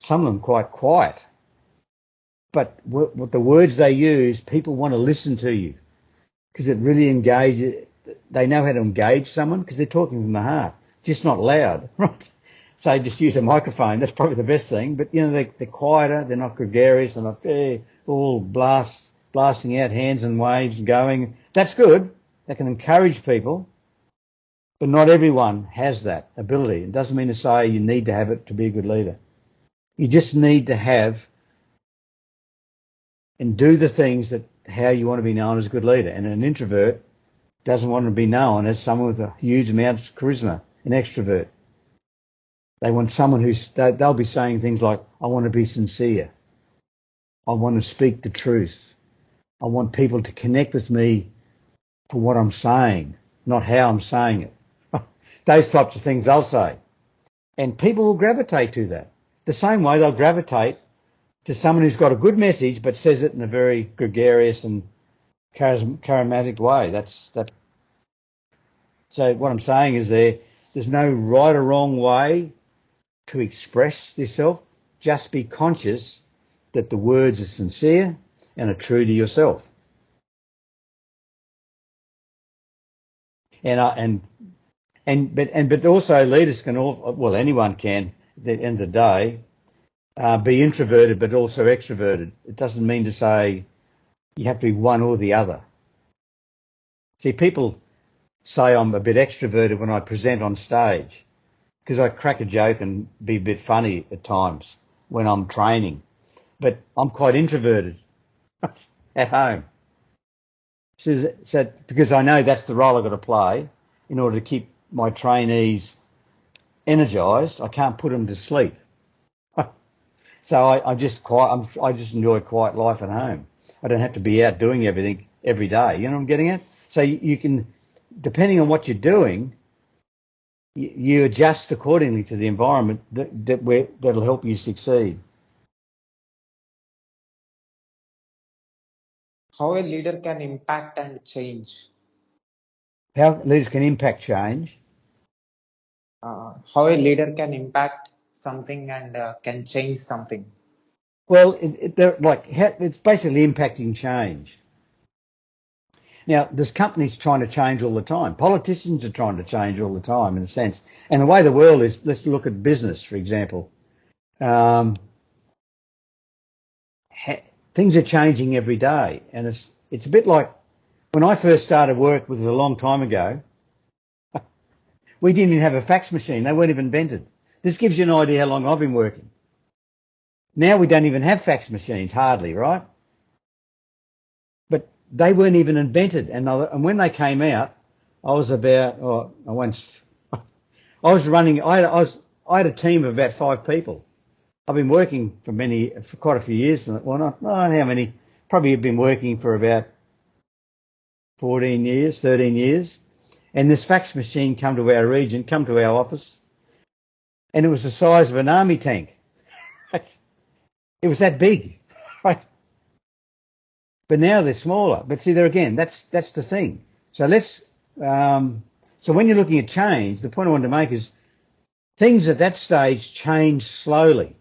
some of them quite quiet. But what the words they use, people want to listen to you because it really engages. They know how to engage someone because they're talking from the heart, just not loud, right? So just use a microphone. That's probably the best thing. But, you know, they're quieter. They're not gregarious. They're not all blasting out, hands and waves and going. That's good. That can encourage people. But not everyone has that ability. It doesn't mean to say you need to have it to be a good leader. You just need to have and do the things that how you want to be known as a good leader. And an introvert doesn't want to be known as someone with a huge amount of charisma, an extrovert. They want someone they'll be saying things like, I want to be sincere. I want to speak the truth. I want people to connect with me for what I'm saying, not how I'm saying it. Those types of things they'll say. And people will gravitate to that. The same way they'll gravitate to someone who's got a good message but says it in a very gregarious and charismatic way. So what I'm saying is there's no right or wrong way to express yourself. Just be conscious that the words are sincere and are true to yourself. But also leaders can anyone can at the end of the day be introverted but also extroverted. It doesn't mean to say you have to be one or the other. See, people say I'm a bit extroverted when I present on stage because I crack a joke and be a bit funny at times when I'm training. But I'm quite introverted at home. So because I know that's the role I've got to play in order to keep my trainees energised, I can't put them to sleep. So I just enjoy quiet life at home. I don't have to be out doing everything every day. You know what I'm getting at? So you can, depending on what you're doing, you adjust accordingly to the environment that'll help you succeed. How a leader can impact and change. How leaders can impact change. How a leader can impact something and can change something. Well, it's basically impacting change. Now, there's companies trying to change all the time. Politicians are trying to change all the time, in a sense. And the way the world is, let's look at business, for example. Things are changing every day, and it's a bit like when I first started work, which was a long time ago. We didn't even have a fax machine; they weren't even invented. This gives you an idea how long I've been working. Now we don't even have fax machines, hardly, right? But they weren't even invented, and when they came out, I was running. I had a team of about 5 people. I've been working for quite a few years. Well, not how many. Probably have been working for about 14 years, 13 years. And this fax machine come to our region, come to our office, and it was the size of an army tank. It was that big, right? But now they're smaller. But see, there again, that's the thing. So so when you're looking at change, the point I wanted to make is things at that stage change slowly.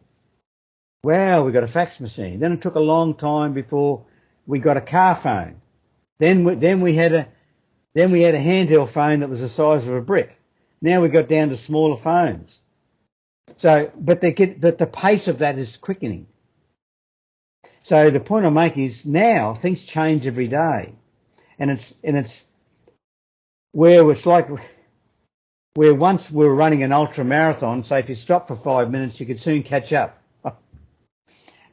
Wow, we got a fax machine. Then it took a long time before we got a car phone. Then we had a handheld phone that was the size of a brick. Now we got down to smaller phones. So, but the pace of that is quickening. So the point I'm making is now things change every day, and it's where once we were running an ultra marathon. So if you stop for 5 minutes, you could soon catch up.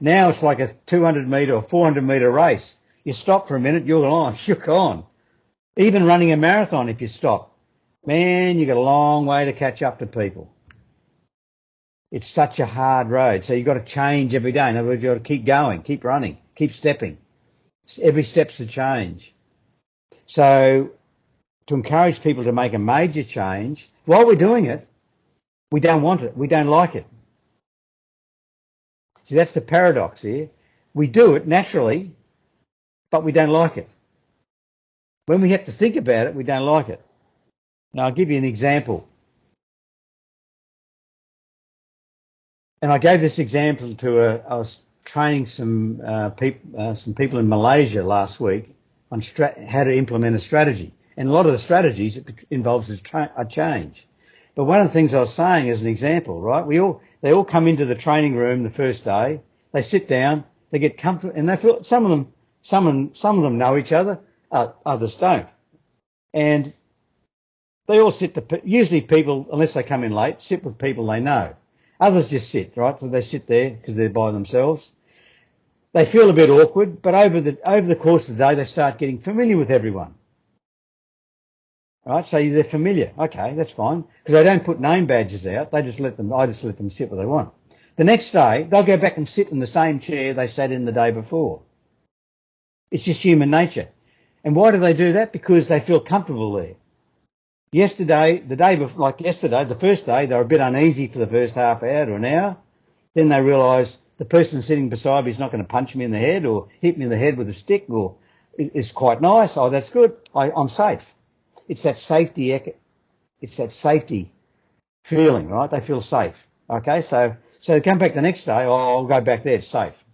Now it's like a 200 metre or 400 metre race. You stop for a minute, you're gone. Even running a marathon, if you stop, man, you got a long way to catch up to people. It's such a hard road. So you've got to change every day. In other words, you've got to keep going, keep running, keep stepping. Every step's a change. So to encourage people to make a major change, while we're doing it, we don't want it. We don't like it. See, that's the paradox here. We do it naturally, but we don't like it. When we have to think about it, we don't like it. Now, I'll give you an example. And I gave this example I was training some people in Malaysia last week on how to implement a strategy. And a lot of the strategies, it involves a change. But one of the things I was saying as an example, right? They all come into the training room the first day. They sit down, they get comfortable, and they feel, some of them know each other, others don't. And they all usually people, unless they come in late, sit with people they know. Others just sit, right? So they sit there because they're by themselves. They feel a bit awkward, but over the course of the day, they start getting familiar with everyone. Right? So they're familiar. Okay, that's fine. Because they don't put name badges out. I just let them sit where they want. The next day, they'll go back and sit in the same chair they sat in the day before. It's just human nature. And why do they do that? Because they feel comfortable there. The first day, they were a bit uneasy for the first half hour to an hour. Then they realise the person sitting beside me is not going to punch me in the head or hit me in the head with a stick, or it's quite nice. Oh, that's good. I'm safe. It's that safety feeling, right? They feel safe. Okay, so they come back the next day. Oh, I'll go back there. It's safe.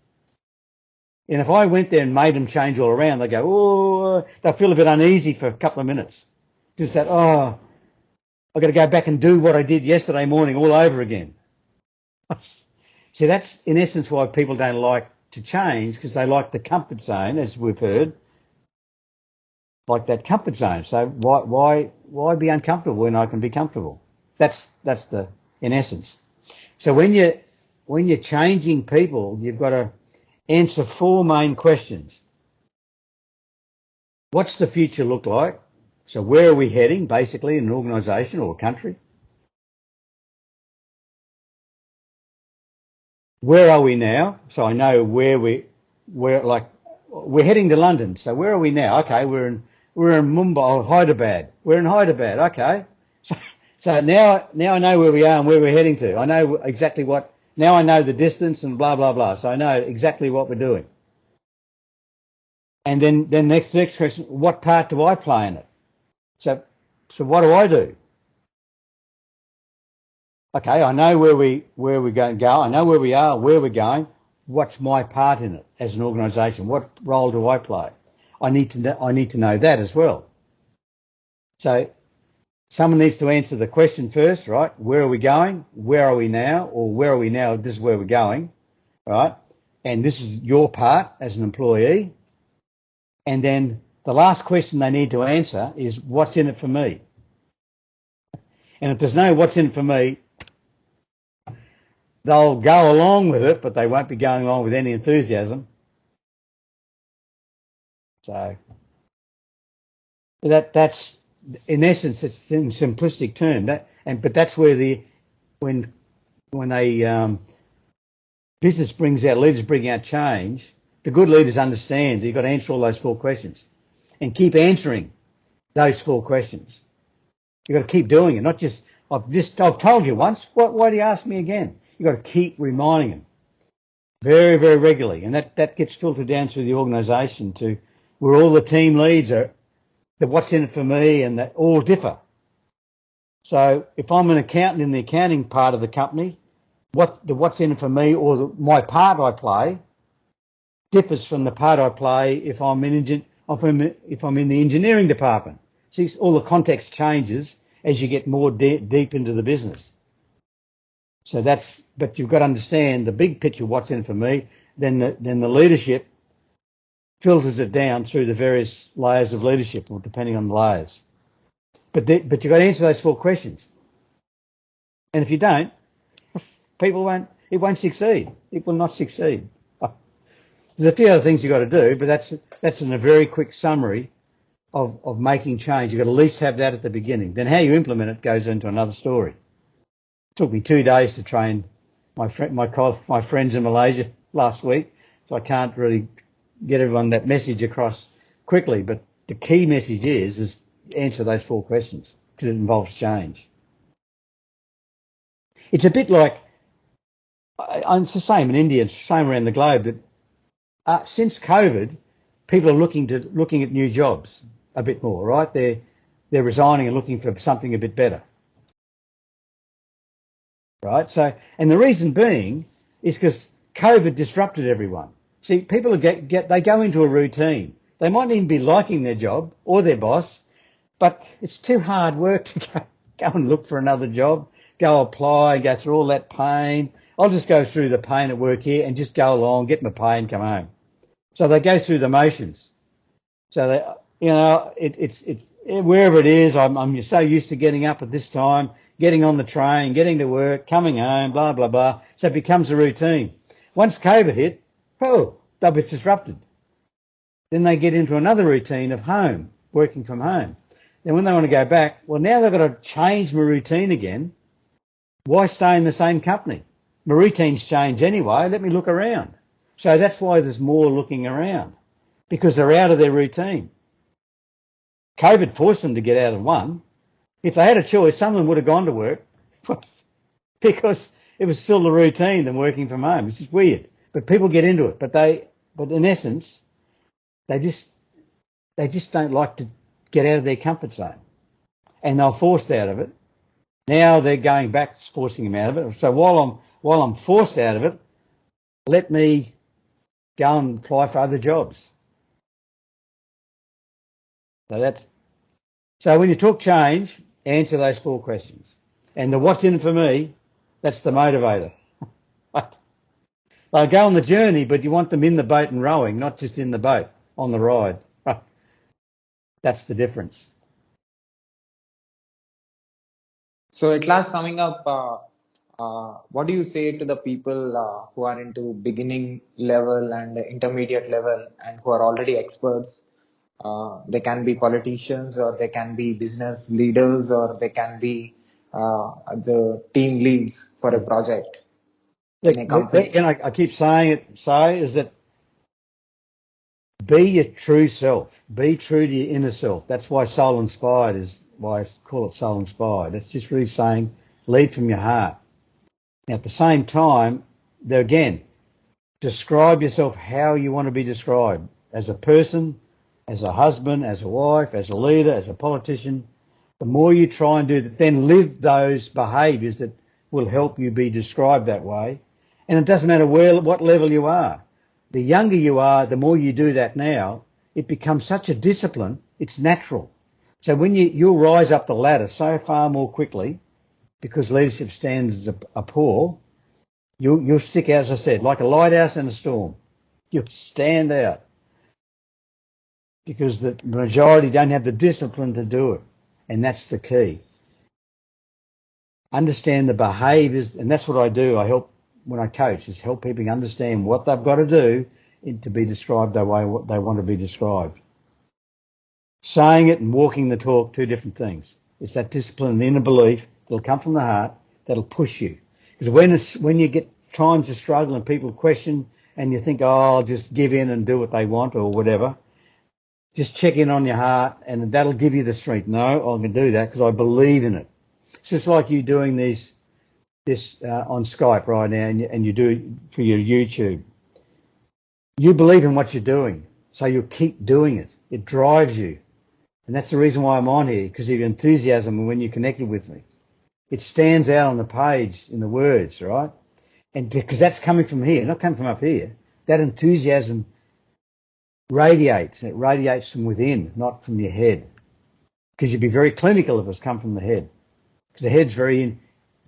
And if I went there and made them change all around, they go, oh, they'll feel a bit uneasy for a couple of minutes. Just that, oh, I've got to go back and do what I did yesterday morning all over again. See, that's in essence why people don't like to change, because they like the comfort zone, as we've heard, like that comfort zone. So why be uncomfortable when I can be comfortable? That's in essence. So when you're changing people, you've got to answer 4 main questions. What's the future look like? So where are we heading, basically, in an organisation or a country? Where are we now? So I know we're heading to London. So where are we now? Okay, we're in Mumbai or Hyderabad. We're in Hyderabad. Okay. So now I know where we are and where we're heading to. I know exactly now I know the distance and blah, blah, blah. So I know exactly what we're doing. And then next question, what part do I play in it? So what do I do? Okay, I know where we're going to go. I know where we are, where we're going. What's my part in it as an organisation? What role do I play? I need to know that as well. So someone needs to answer the question first, right? Where are we going? Where are we now? Or where are we now? This is where we're going, right? And this is your part as an employee. And then the last question they need to answer is, what's in it for me? And if there's no what's in it for me, they'll go along with it, but they won't be going along with any enthusiasm. So that's in essence, it's in simplistic term. But that's where when business brings out, leaders bring out change, the good leaders understand you've got to answer all those 4 questions and keep answering those 4 questions. You've got to keep doing it, not just, I've told you once, why do you ask me again? You've got to keep reminding them very, very regularly. And that gets filtered down through the organisation to where all the team leads are, the what's in it for me, and that all differ. So if I'm an accountant in the accounting part of the company, what's in it for me or my part I play differs from the part I play if I'm in the engineering department. See, all the context changes as you get more deep into the business. So but you've got to understand the big picture, what's in it for me, then the leadership filters it down through the various layers of leadership, or depending on the layers. But you've got to answer those 4 questions. And if you don't, it won't succeed. It will not succeed. There's a few other things you've got to do, but that's in a very quick summary of making change. You've got to at least have that at the beginning. Then how you implement it goes into another story. It took me 2 days to train my friends in Malaysia last week, so I can't really get everyone that message across quickly. But the key message is answer those 4 questions because it involves change. It's a bit like, it's the same in India, it's the same around the globe, that since COVID, people are looking at new jobs a bit more, right? They're resigning and looking for something a bit better, right? So, and the reason being is because COVID disrupted everyone. See, people they go into a routine. They might even be liking their job or their boss, but it's too hard work to go and look for another job, go apply, go through all that pain. I'll just go through the pain at work here and just go along, get my pay and come home. So they go through the motions. So it's wherever it is, I'm so used to getting up at this time, getting on the train, getting to work, coming home, blah, blah, blah. So it becomes a routine. Once COVID hit, they'll be disrupted. Then they get into another routine of home, working from home. Then when they want to go back, well, now they've got to change my routine again. Why stay in the same company? My routines change anyway. Let me look around. So that's why there's more looking around, because they're out of their routine. COVID forced them to get out of one. If they had a choice, some of them would have gone to work because it was still the routine than working from home. It's just weird. But people get into it. But in essence, they just don't like to get out of their comfort zone. And they're forced out of it. Now they're going back, forcing them out of it. So while I'm forced out of it, let me go and apply for other jobs. So when you talk change, answer those 4 questions. And the what's in it for me, that's the motivator. They'll go on the journey, but you want them in the boat and rowing, not just in the boat on the ride. That's the difference. So at last, summing up, what do you say to the people who are into beginning level and intermediate level and who are already experts? They can be politicians, or they can be business leaders, or they can be the team leads for a project in a company. I keep saying it, is that be your true self. Be true to your inner self. That's why Soul-Inspired is why I call it Soul-Inspired. It's just really saying lead from your heart. Now, at the same time, there again, describe yourself how you want to be described. As a person, as a husband, as a wife, as a leader, as a politician. The more you try and do that, then live those behaviours that will help you be described that way. And it doesn't matter what level you are. The younger you are, the more you do that now, it becomes such a discipline, it's natural. So when you'll rise up the ladder so far more quickly, because leadership standards are poor, you'll stick out, as I said, like a lighthouse in a storm. You'll stand out. Because the majority don't have the discipline to do it. And that's the key. Understand the behaviours, and that's what I do. I help when I coach, is help people understand what they've got to do to be described the way what they want to be described. Saying it and walking the talk, two different things. It's that discipline and inner belief that'll come from the heart that'll push you. Because when you get times of struggle and people question and you think, oh, I'll just give in and do what they want or whatever, just check in on your heart and that'll give you the strength. No, I can do that because I believe in it. It's just like you doing this on Skype right now and you do it for your YouTube. You believe in what you're doing, so you'll keep doing it. It drives you. And that's the reason why I'm on here, because of your enthusiasm and when you're connected with me. It stands out on the page in the words, right? And because that's coming from here, not coming from up here. That enthusiasm radiates. It radiates from within, not from your head. Because you'd be very clinical if it's come from the head. Because the head's very,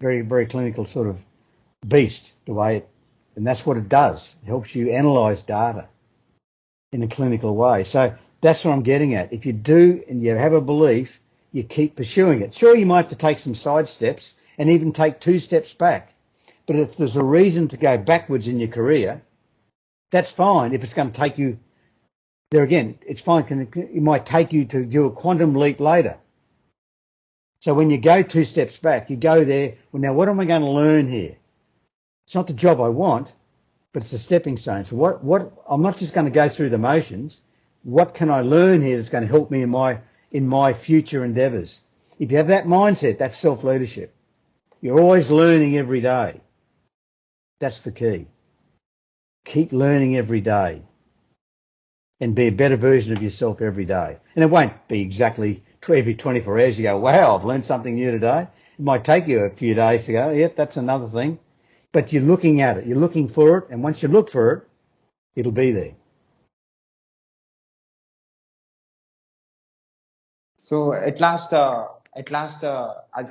very clinical sort of beast, the way it, and that's what it does. It helps you analyse data in a clinical way. So that's what I'm getting at. If you do and you have a belief, you keep pursuing it. Sure, you might have to take some side steps and even take 2 steps back. But if there's a reason to go backwards in your career, that's fine. If it's going to take you there again, it's fine. It might take you to do a quantum leap later. So when you go 2 steps back, you go there. Well, now what am I going to learn here? It's not the job I want, but it's a stepping stone. So what I'm not just going to go through the motions. What can I learn here that's going to help me in my future endeavours? If you have that mindset, that's self-leadership. You're always learning every day. That's the key. Keep learning every day and be a better version of yourself every day. And it won't be exactly every 24 hours you go, wow, I've learned something new today. It might take you a few days to go, yep, that's another thing. But you're looking at it. You're looking for it. And once you look for it, it'll be there. So at last, as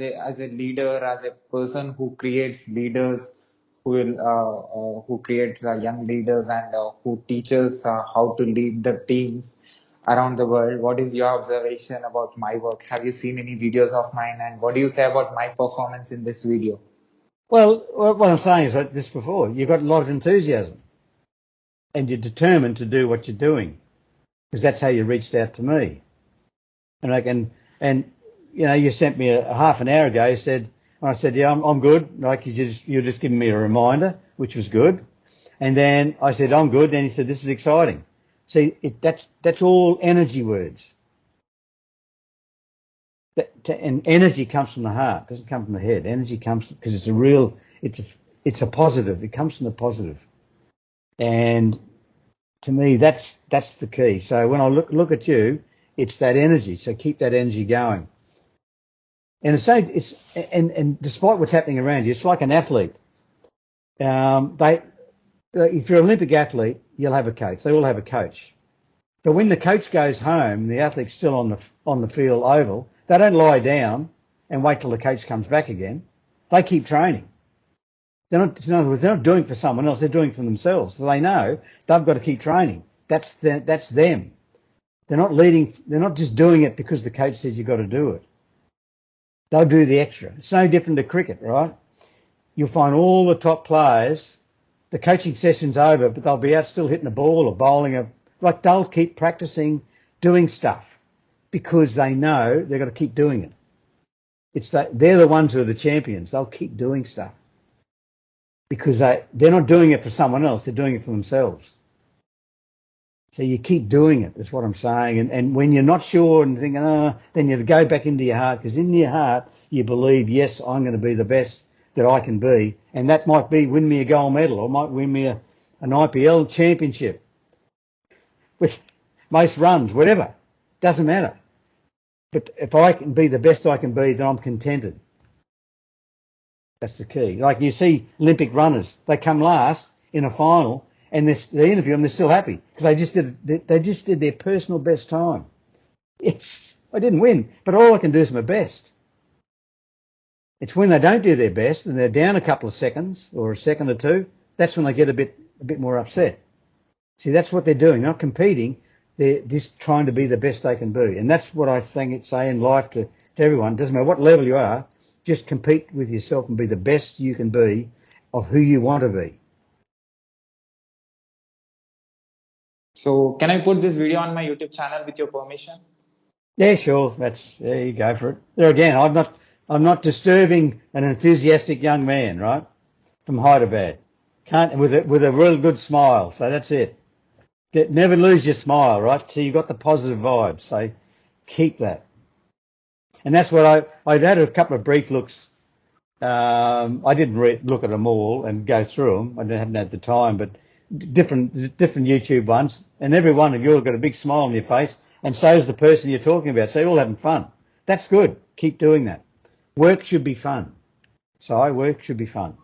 a leader, as a person who creates leaders, who creates young leaders and who teaches how to lead the teams around the world, what is your observation about my work? Have you seen any videos of mine, and what do you say about my performance in this video? Well, what I'm saying is like this before, you've got a lot of enthusiasm and you're determined to do what you're doing because that's how you reached out to me. And you know, you sent me a half an hour ago, you said, and I said, yeah, I'm good. Like you're just giving me a reminder, which was good. And then I said, I'm good. Then he said, this is exciting. See, that's all energy words. And energy comes from the heart, it doesn't come from the head. Energy comes because it's a positive. It comes from the positive. And to me, that's the key. So when I look at you, it's that energy. So keep that energy going. And and despite what's happening around you, it's like an athlete. If you're an Olympic athlete, you'll have a coach. They all have a coach. But when the coach goes home and the athlete's still on the field oval, they don't lie down and wait till the coach comes back again. They keep training. In other words, they're not doing it for someone else. They're doing it for themselves. So they know they've got to keep training. That's them. They're not just doing it because the coach says you've got to do it. They'll do the extra. It's no different to cricket, right? You'll find all the top players, the coaching session's over, but they'll be out still hitting a ball or bowling. They'll keep practicing doing stuff because they know they've got to keep doing it. They're the ones who are the champions. They'll keep doing stuff because they're not doing it for someone else. They're doing it for themselves. So you keep doing it. That's what I'm saying. And when you're not sure and thinking, then you go back into your heart, because in your heart you believe, yes, I'm going to be the best that I can be. And that might be win me a gold medal, or might win me an IPL championship with most runs, whatever. Doesn't matter. But if I can be the best I can be, then I'm contented. That's the key. Like you see Olympic runners, they come last in a final, and they interview them, they're still happy because they just did their personal best time. I didn't win, but all I can do is my best. It's when they don't do their best and they're down a couple of seconds or a second or two, that's when they get a bit more upset. See, that's what they're doing. They're not competing. They're just trying to be the best they can be. And that's what I say in life to everyone. It doesn't matter what level you are, just compete with yourself and be the best you can be of who you want to be. So can I put this video on my YouTube channel with your permission? Yeah, sure. There you go for it. There again, I'm not disturbing an enthusiastic young man, right? From Hyderabad. With a real good smile. So that's it. Never lose your smile, right? So you've got the positive vibes. So keep that. And that's what I've had a couple of brief looks. I didn't look at them all and go through them. I haven't had the time, but different YouTube ones. And every one of you have got a big smile on your face. And so is the person you're talking about. So you're all having fun. That's good. Keep doing that. Work should be fun. Work should be fun.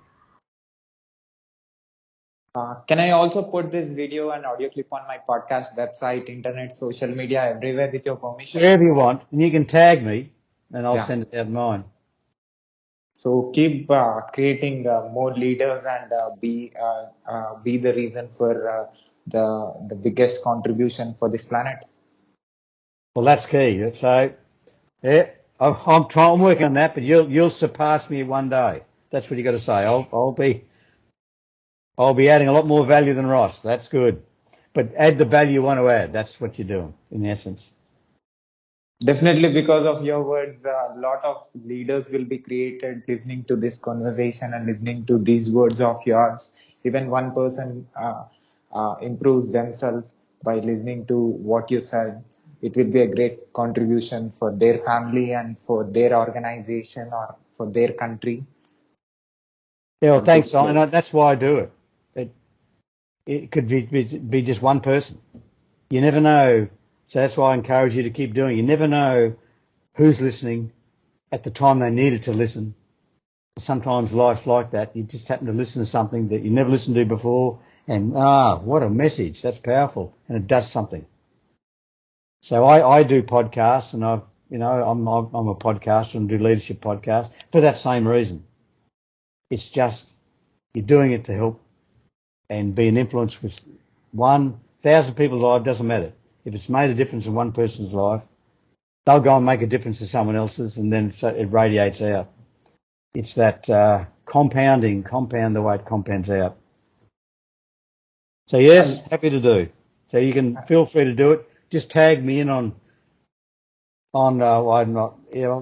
Can I also put this video and audio clip on my podcast website, internet, social media, everywhere with your permission? Wherever you want. And you can tag me and I'll send it out mine. So keep creating more leaders and be the reason for the biggest contribution for this planet. Well, that's key. So, yeah, I'm working on that, but you'll surpass me one day. That's what you got to say. I'll be adding a lot more value than Ross. That's good. But add the value you want to add. That's what you're doing, in essence. Definitely, because of your words, a lot of leaders will be created listening to this conversation and listening to these words of yours. Even one person improves themselves by listening to what you said. It will be a great contribution for their family and for their organization or for their country. Yeah, well, thanks. And that's why I do it. It could be just one person. You never know. So that's why I encourage you to keep doing it. You never know who's listening at the time they needed to listen. Sometimes life's like that. You just happen to listen to something that you never listened to before, and what a message. That's powerful, and it does something. So I do podcasts, and I'm a podcaster and do leadership podcasts for that same reason. It's just you're doing it to help and be an influence with 1,000 people's life. Doesn't matter. If it's made a difference in one person's life, they'll go and make a difference in someone else's, and then it radiates out. It's that compound the way it compounds out. So yes, happy to do. So you can feel free to do it. Just tag me in on I'm not,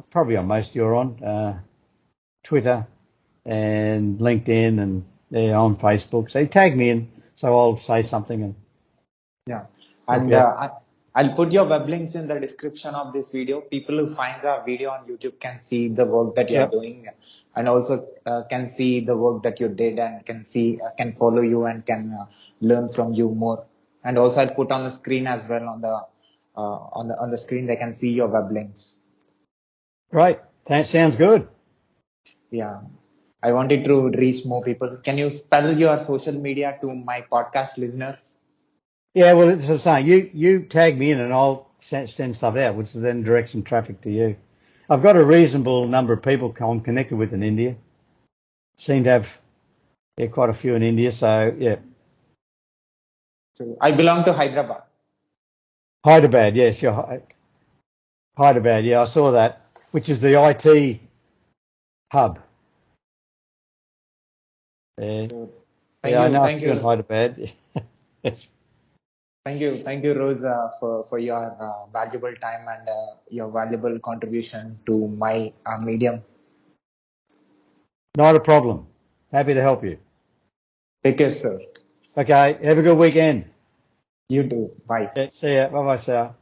probably on most you're on, Twitter and LinkedIn and on Facebook. So you tag me in, so I'll say something and I'll put your web links in the description of this video. People who find our video on YouTube can see the work that you are doing, and also can see the work that you did, and can follow you and can learn from you more. And also I'll put on the screen as well on the screen they can see your web links. Right. That sounds good. Yeah. I wanted to reach more people. Can you spell your social media to my podcast listeners? Yeah, well, as I was saying, you tag me in and I'll send stuff out, which then directs some traffic to you. I've got a reasonable number of people I'm connected with in India. Seem to have quite a few in India, so yeah. So I belong to Hyderabad. Hyderabad, yes, Hyderabad, yeah, I saw that, which is the IT hub. I know a few in Hyderabad. Yes. Thank you, Rose, for your valuable time and your valuable contribution to my medium. Not a problem. Happy to help you. Take care, sir. Okay, have a good weekend. You too. Bye. Yeah, see ya. Bye bye, Sal.